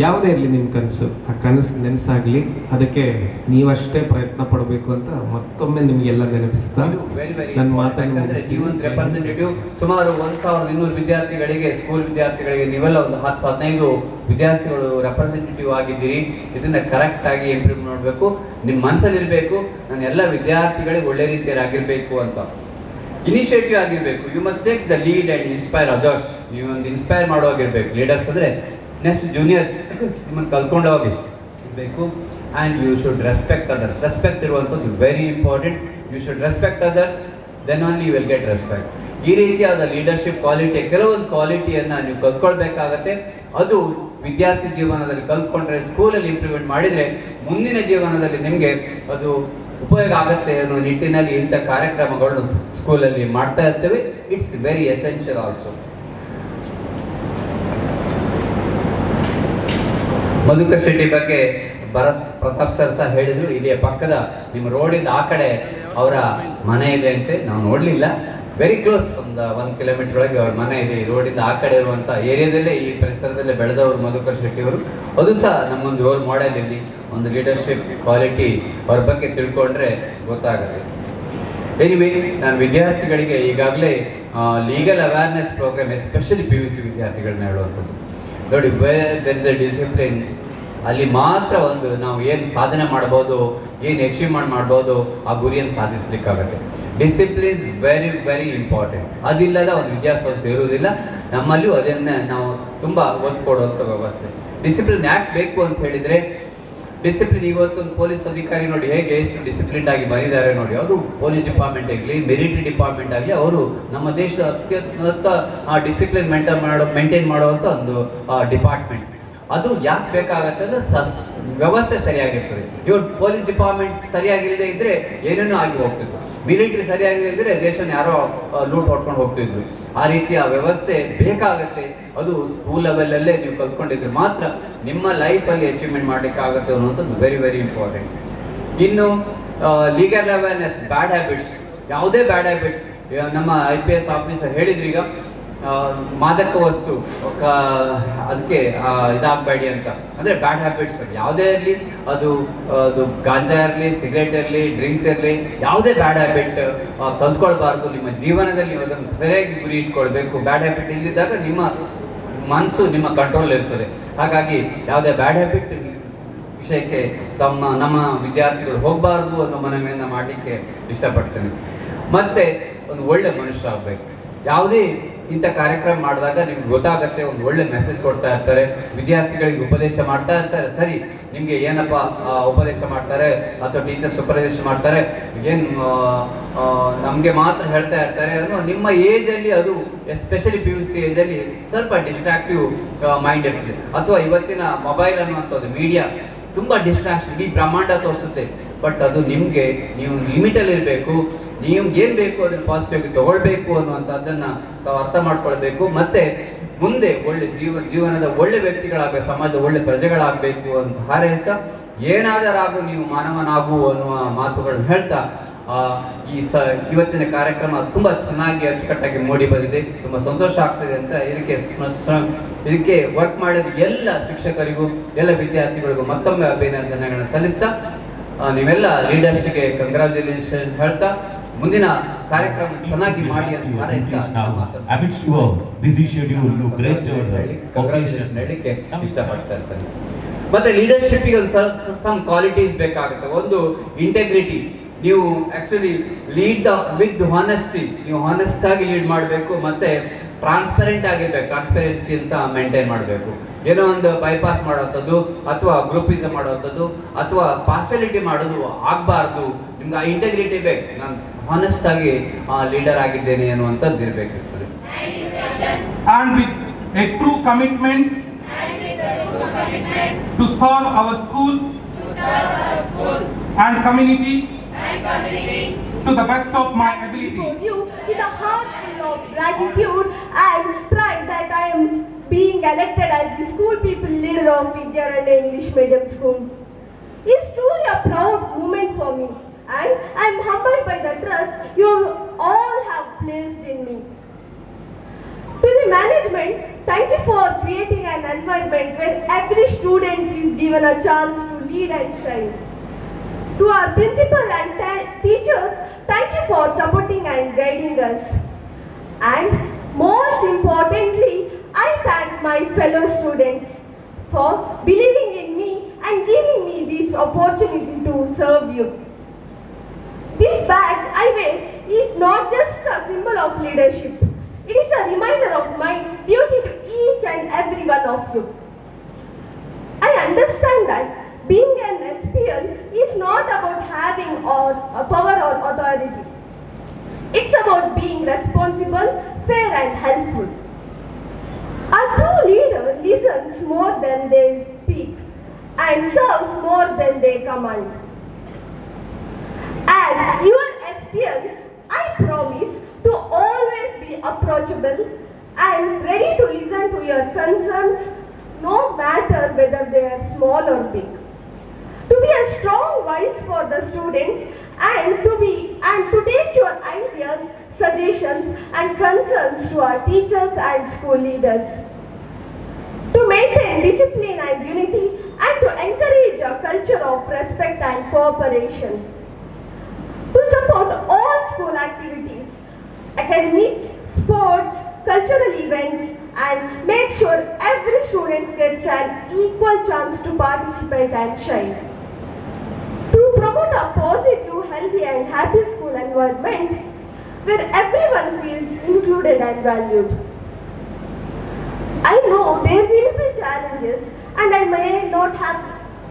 ಯಾವುದೇ ಇರಲಿ ನಿಮ್ಮ ಕನಸು, ಆ ಕನಸು ನೆನಸಾಗಲಿ. ಅದಕ್ಕೆ ನೀವಷ್ಟೇ ಪ್ರಯತ್ನ ಪಡಬೇಕು ಅಂತ ಮತ್ತೊಮ್ಮೆ ನಿಮಗೆಲ್ಲ ನೆನಪಿಸ್ತಾ ನನ್ನ ಮಾತನ್ನು ನೀವು ಒಂದು ರೆಪ್ರೆಸೆಂಟೇಟಿವ್ ಸುಮಾರು 1200 ವಿದ್ಯಾರ್ಥಿಗಳಿಗೆ, ಸ್ಕೂಲ್ ವಿದ್ಯಾರ್ಥಿಗಳಿಗೆ ನೀವೆಲ್ಲ ಒಂದು 10-15 ವಿದ್ಯಾರ್ಥಿಗಳು ರೆಪ್ರೆಸೆಂಟೇಟಿವ್ ಆಗಿದ್ದೀರಿ. ಇದನ್ನ ಕರೆಕ್ಟ್ ಆಗಿ ಇಂಪ್ರೂವ್ ಮಾಡಬೇಕು. ನಿಮ್ಮ ಮನಸ್ಸಲ್ಲಿ ಇರಬೇಕು, ನಾನು ಎಲ್ಲ ವಿದ್ಯಾರ್ಥಿಗಳಿಗೆ ಒಳ್ಳೆ ರೀತಿಯಲ್ಲಿ ಆಗಿರಬೇಕು ಅಂತ. ಇನಿಷಿಯೇಟಿವ್ ಆಗಿರಬೇಕು. You must take the lead and inspire others. ನೀವು ಒಂದು ಇನ್ಸ್ಪೈರ್ ಮಾಡುವಾಗಿರ್ಬೇಕು. ಲೀಡರ್ಸ್ ಅಂದರೆ ನೆಕ್ಸ್ಟ್ ಜೂನಿಯರ್ಸ್ ನಿಮ್ಮನ್ನು ಕಲ್ಕೊಂಡು ಹೋಗಿರಬೇಕು. And you should respect others. Respect ಇರುವಂಥದ್ದು very important. You should respect others, then only you will get respect. ಈ ರೀತಿಯಾದ leadership quality, ಕೆಲವೊಂದು ಕ್ವಾಲಿಟಿಯನ್ನು ನೀವು ಕಲ್ತ್ಕೊಳ್ಬೇಕಾಗತ್ತೆ. ಅದು ವಿದ್ಯಾರ್ಥಿ ಜೀವನದಲ್ಲಿ ಕಲ್ತ್ಕೊಂಡ್ರೆ, ಸ್ಕೂಲಲ್ಲಿ ಇಂಪ್ಲಿಮೆಂಟ್ ಮಾಡಿದರೆ ಮುಂದಿನ ಜೀವನದಲ್ಲಿ ನಿಮಗೆ ಅದು ಉಪಯೋಗ ಆಗುತ್ತೆ ಅನ್ನೋ ನಿಟ್ಟಿನಲ್ಲಿ ಇಂಥ ಕಾರ್ಯಕ್ರಮಗಳನ್ನು ಸ್ಕೂಲಲ್ಲಿ ಮಾಡ್ತಾ ಇರ್ತೇವೆ. It's very essential also. Madhukar Shetty ಬಗ್ಗೆ ಪ್ರತಾಪ್ ಸರ್ ಸಹ ಹೇಳಿದ್ರು. ಇಲ್ಲಿಯ ಪಕ್ಕದ ನಿಮ್ಮ ರೋಡಿಂದ ಆ ಕಡೆ ಅವರ ಮನೆ ಇದೆ ಅಂತೆ. ನಾವು ನೋಡಲಿಲ್ಲ. ವೆರಿ ಕ್ಲೋಸ್, ಒಂದು 1 ಕಿಲೋಮೀಟರ್ ಒಳಗೆ ಅವ್ರ ಮನೆ ಇದೆ. ಈ ರೋಡಿಂದ ಆ ಕಡೆ ಇರುವಂಥ ಏರಿಯಾದಲ್ಲೇ, ಈ ಪರಿಸರದಲ್ಲೇ ಬೆಳೆದವರು ಮಧುಕರ್ ಶೆಟ್ಟಿ ಅವರು. ಅದು ಸಹ ನಮ್ಮೊಂದು ರೋಲ್ ಮಾಡೆಲ್. ಇಲ್ಲಿ ಒಂದು ಲೀಡರ್ಶಿಪ್ ಕ್ವಾಲಿಟಿ ಅವ್ರ ಬಗ್ಗೆ ತಿಳ್ಕೊಂಡ್ರೆ ಗೊತ್ತಾಗುತ್ತೆ. ಎನಿವೇ, ನಾನು ವಿದ್ಯಾರ್ಥಿಗಳಿಗೆ ಈಗಾಗಲೇ legal awareness programme, especially PUC ವಿದ್ಯಾರ್ಥಿಗಳನ್ನ ಹೇಳುವಂಥದ್ದು. ನೋಡಿ, ದೇರ್ ಇಸ್ ಎ ಡಿಸಿಪ್ಲಿನ್. ಅಲ್ಲಿ ಮಾತ್ರ ಒಂದು ನಾವು ಏನು ಸಾಧನೆ ಮಾಡ್ಬೋದು, ಏನು ಅಚೀವ್ಮೆಂಟ್ ಮಾಡ್ಬೋದು, ಆ ಗುರಿಯನ್ನು ಸಾಧಿಸಲಿಕ್ಕಾಗತ್ತೆ. Disciplines very very important. ಅದಿಲ್ಲದ ಒಂದು ವಿದ್ಯಾಸಂಸ್ಥೆ ಇರುವುದಿಲ್ಲ. ನಮ್ಮಲ್ಲೂ ಅದನ್ನು ನಾವು ತುಂಬ ಒತ್ತು ಕೊಡುವಂಥ ವ್ಯವಸ್ಥೆ. ಡಿಸಿಪ್ಲಿನ್ ಯಾಕೆ ಬೇಕು ಅಂತ ಹೇಳಿದರೆ, ಡಿಸಿಪ್ಲಿನ್ ಇವತ್ತೊಂದು ಪೊಲೀಸ್ ಅಧಿಕಾರಿ ನೋಡಿ ಹೇಗೆ ಎಷ್ಟು ಡಿಸಿಪ್ಲಿನ್ ಆಗಿ ಬಂದಿದ್ದಾರೆ ನೋಡಿ. ಅವರು ಪೊಲೀಸ್ ಡಿಪಾರ್ಟ್ಮೆಂಟ್ ಆಗಲಿ, ಮಿಲಿಟರಿ ಡಿಪಾರ್ಟ್ಮೆಂಟ್ ಆಗಲಿ, ಅವರು ನಮ್ಮ ದೇಶದ ಅತ್ಯುನ್ನತ ಡಿಸಿಪ್ಲಿನ್ ಮೇಂಟೈನ್ ಮಾಡುವಂಥ ಒಂದು ಡಿಪಾರ್ಟ್ಮೆಂಟ್. ಅದು ಯಾಕೆ ಬೇಕಾಗತ್ತೆ ಅಂದರೆ ವ್ಯವಸ್ಥೆ ಸರಿಯಾಗಿರ್ತದೆ. ಇವಾಗ ಪೊಲೀಸ್ ಡಿಪಾರ್ಟ್ಮೆಂಟ್ ಸರಿಯಾಗಿಲ್ಲದೆ ಇದ್ದರೆ ಏನೇನೋ ಆಗಿ ಹೋಗ್ತಿತ್ತು. ಮಿಲಿಟರಿ ಸರಿಯಾಗಿದ್ದರೆ ದೇಶನ ಯಾರೋ ಲೂಟ್ ಹೊಡ್ಕೊಂಡು ಹೋಗ್ತಿದ್ರು. ಆ ರೀತಿಯ ವ್ಯವಸ್ಥೆ ಬೇಕಾಗತ್ತೆ. ಅದು ಸ್ಕೂಲ್ ಲೆವೆಲಲ್ಲೇ ನೀವು ಕಲ್ತ್ಕೊಂಡಿದ್ರೆ ಮಾತ್ರ ನಿಮ್ಮ ಲೈಫಲ್ಲಿ ಅಚೀವ್ಮೆಂಟ್ ಮಾಡಲಿಕ್ಕಾಗುತ್ತೆ ಅನ್ನೋಂಥದ್ದು ವೆರಿ ವೆರಿ ಇಂಪಾರ್ಟೆಂಟ್. ಇನ್ನು ಲೀಗಲ್ ಅವೇರ್ನೆಸ್, ಬ್ಯಾಡ್ ಹ್ಯಾಬಿಟ್ಸ್, ಯಾವುದೇ ಬ್ಯಾಡ್ ಹ್ಯಾಬಿಟ್. ನಮ್ಮ IPS ಆಫೀಸರ್ ಹೇಳಿದ್ರೀಗ ಮಾದಕ ವಸ್ತು ಅದಕ್ಕೆ ಇದಾಗಬೇಡಿ ಅಂತ. ಅಂದರೆ ಬ್ಯಾಡ್ ಹ್ಯಾಬಿಟ್ಸ್ ಯಾವುದೇ ಇರಲಿ, ಅದು ಗಾಂಜಾ ಇರಲಿ, ಸಿಗರೇಟ್ ಇರಲಿ, ಡ್ರಿಂಕ್ಸ್ ಇರಲಿ, ಯಾವುದೇ ಬ್ಯಾಡ್ ಹ್ಯಾಬಿಟ್ ಕಲ್ತ್ಕೊಳ್ಬಾರ್ದು. ನಿಮ್ಮ ಜೀವನದಲ್ಲಿ ನೀವು ಅದನ್ನು ಸರಿಯಾಗಿ ಗುರಿ ಇಟ್ಕೊಳ್ಬೇಕು. ಬ್ಯಾಡ್ ಹ್ಯಾಬಿಟ್ ಇಲ್ಲದಿದ್ದಾಗ ನಿಮ್ಮ ಮನಸ್ಸು ನಿಮ್ಮ ಕಂಟ್ರೋಲ್ ಇರ್ತದೆ. ಹಾಗಾಗಿ ಯಾವುದೇ ಬ್ಯಾಡ್ ಹ್ಯಾಬಿಟ್ ವಿಷಯಕ್ಕೆ ನಮ್ಮ ವಿದ್ಯಾರ್ಥಿಗಳು ಹೋಗಬಾರ್ದು ಅನ್ನೋ ಮನವಿಯನ್ನು ಮಾಡಲಿಕ್ಕೆ ಇಷ್ಟಪಡ್ತೇನೆ. ಮತ್ತೆ ಒಂದು ಒಳ್ಳೆ ಮನುಷ್ಯ ಆಗಬೇಕು. ಯಾವುದೇ ಇಂಥ ಕಾರ್ಯಕ್ರಮ ಮಾಡಿದಾಗ ನಿಮ್ಗೆ ಗೊತ್ತಾಗತ್ತೆ, ಒಂದು ಒಳ್ಳೆ ಮೆಸೇಜ್ ಕೊಡ್ತಾ ಇರ್ತಾರೆ, ವಿದ್ಯಾರ್ಥಿಗಳಿಗೆ ಉಪದೇಶ ಮಾಡ್ತಾ ಇರ್ತಾರೆ. ಸರಿ, ನಿಮಗೆ ಏನಪ್ಪ ಉಪದೇಶ ಮಾಡ್ತಾರೆ ಅಥವಾ ಟೀಚರ್ಸ್ ಉಪದೇಶ ಮಾಡ್ತಾರೆ, ಏನು ನಮಗೆ ಮಾತ್ರ ಹೇಳ್ತಾ ಇರ್ತಾರೆ ಅನ್ನೋ ನಿಮ್ಮ ಏಜಲ್ಲಿ, ಅದು ಎಸ್ಪೆಷಲಿ PUC ಏಜಲ್ಲಿ ಸ್ವಲ್ಪ ಡಿಸ್ಟ್ರಾಕ್ಟಿವ್ ಮೈಂಡ್ ಇರ್ತದೆ. ಅಥವಾ ಇವತ್ತಿನ ಮೊಬೈಲ್ ಅನ್ನುವಂಥದ್ದು ಮೀಡಿಯಾ ತುಂಬ ಡಿಸ್ಟ್ರಾಕ್ಷನ್, ಇಡೀ ಬ್ರಹ್ಮಾಂಡ ತೋರಿಸುತ್ತೆ. ಬಟ್ ಅದು ನಿಮಗೆ, ನೀವು ಲಿಮಿಟಲ್ಲಿ ಇರಬೇಕು. ನೀವು ಏನು ಬೇಕು ಅದನ್ನು ಪಾಸಿಟಿವ್ ಆಗಿ ತಗೊಳ್ಬೇಕು ಅನ್ನುವಂಥದ್ದನ್ನು ತಾವು ಅರ್ಥ ಮಾಡ್ಕೊಳ್ಬೇಕು. ಮತ್ತೆ ಮುಂದೆ ಒಳ್ಳೆ ಜೀವನದ ಒಳ್ಳೆ ವ್ಯಕ್ತಿಗಳಾಗಬೇಕು, ಸಮಾಜದ ಒಳ್ಳೆ ಪ್ರಜೆಗಳಾಗಬೇಕು ಅಂತ ಹಾರೈಸ್ತಾ, ಏನಾದರಾಗು ನೀವು ಮಾನವನಾಗು ಅನ್ನುವ ಮಾತುಗಳನ್ನು ಹೇಳ್ತಾ ಇವತ್ತಿನ ಕಾರ್ಯಕ್ರಮ ತುಂಬ ಚೆನ್ನಾಗಿ ಅಚ್ಚುಕಟ್ಟಾಗಿ ಮೂಡಿ ಬಂದಿದೆ. ತುಂಬ ಸಂತೋಷ ಆಗ್ತದೆ ಅಂತ ಇದಕ್ಕೆ ವರ್ಕ್ ಮಾಡಿದ ಎಲ್ಲ ಶಿಕ್ಷಕರಿಗೂ ಎಲ್ಲ ವಿದ್ಯಾರ್ಥಿಗಳಿಗೂ ಮತ್ತೊಮ್ಮೆ ಅಭಿನಂದನೆಗಳನ್ನು ಸಲ್ಲಿಸ್ತಾ, ನೀವೆಲ್ಲ ಲೀಡರ್ಸ್ಗೆ ಕಂಗ್ರಾಚುಲೇಷನ್ ಹೇಳ್ತಾ, ಮುಂದಿನ ಕಾರ್ಯಕ್ರಮ ಚೆನ್ನಾಗಿ ಮಾಡಿ ಅಂತ ಹಾರೈಸ್ತಾ ಕಂಗ್ರಾಚುಲೇಷನ್ ಹೇಳಲಿಕ್ಕೆ ಇಷ್ಟಪಡ್ತಾ ಇರ್ತಾರೆ. ಮತ್ತೆ ಲೀಡರ್ಶಿಪ್ಗೆ ಒಂದು ಸಮ್ ಕ್ವಾಲಿಟೀಸ್ ಬೇಕಾಗುತ್ತೆ. ಒಂದು ಇಂಟೆಗ್ರಿಟಿ. ನೀವು ಆಕ್ಚುಲಿ ಲೀಡ್ ವಿತ್ ಹಾನೆಸ್ಟಿ. ನೀವು ಹಾನೆಸ್ಟ್ ಆಗಿ ಲೀಡ್ ಮಾಡಬೇಕು. ಮತ್ತೆ ಟ್ರಾನ್ಸ್ಪರೆಂಟ್ ಆಗಿರ್ಬೇಕು. ಟ್ರಾನ್ಸ್ಪರೆನ್ಸಿಯನ್ನು ಸಹ ಮೇಂಟೈನ್ ಮಾಡಬೇಕು. ಏನೋ ಒಂದು ಬೈಪಾಸ್ ಮಾಡುವಂಥದ್ದು ಅಥವಾ ಗ್ರೂಪಿಸಮ್ ಮಾಡುವಂಥದ್ದು ಅಥವಾ ಪಾರ್ಶಾಲಿಟಿ ಮಾಡೋದು ಆಗಬಾರ್ದು. ನಿಮ್ಗೆ ಆ ಇಂಟೆಗ್ರಿಟಿ ಬೇಕು. ನಾನು ಹಾನೆಸ್ಟ್ ಆಗಿ ಲೀಡರ್ ಆಗಿದ್ದೇನೆ ಅನ್ನುವಂಥದ್ದು ಇರಬೇಕಿರ್ತದೆ. And with a true commitment to serve our school and community to the best of my abilities. You with a heart full of gratitude and pride that I am being elected as the school people leader of Vidyaranya English Medium School. It's truly a proud moment for me, and I am humbled by the trust you all have placed in me. To the management, thank you for creating an environment where every student is given a chance to lead and shine. To our principal and teachers, thank you for supporting and guiding us. And most importantly, I thank my fellow students for believing in me and giving me this opportunity to serve you. This badge I wear is not just a symbol of leadership. It is a reminder of my duty to each and every one of you. I understand that being an SPL is not about having power or authority. It's about being responsible, fair and helpful. A true leader listens more than they speak and serves more than they command. As your SPL, I promise to always be approachable and ready to listen to your concerns, no matter whether they are small or big. To be a strong voice for the students and to take your ideas, suggestions and concerns to our teachers and school leaders. To maintain discipline and unity and to encourage a culture of respect and cooperation. To support all school activities, academics, sports, cultural events and make sure every student gets an equal chance to participate and shine. To promote a positive, healthy and happy school environment where everyone feels included and valued. I know there will be challenges and I may not have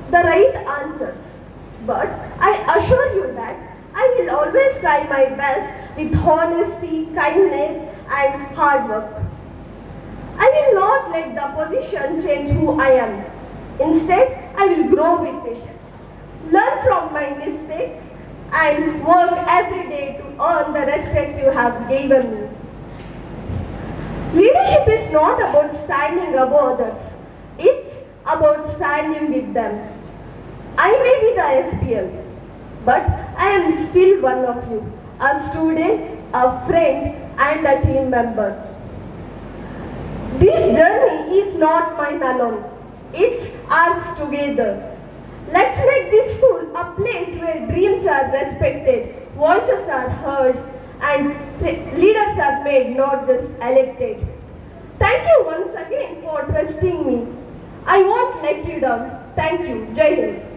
the right answers, but I assure you that I will always try my best with honesty, kindness and hard work. I will not let the position change who I am. Instead, I will grow with it, learn from my mistakes and work every day to earn the respect you have given me. Leadership is not about standing above others. It's about standing with them. I may be the SPL, but I am still one of you, a student, a friend and a team member. This journey is not mine alone. It's ours together. Let's make this school a place where dreams are respected, voices are heard, and leaders are made, not just elected. Thank you once again for trusting me. I won't let you down. Thank you. Jai Hind.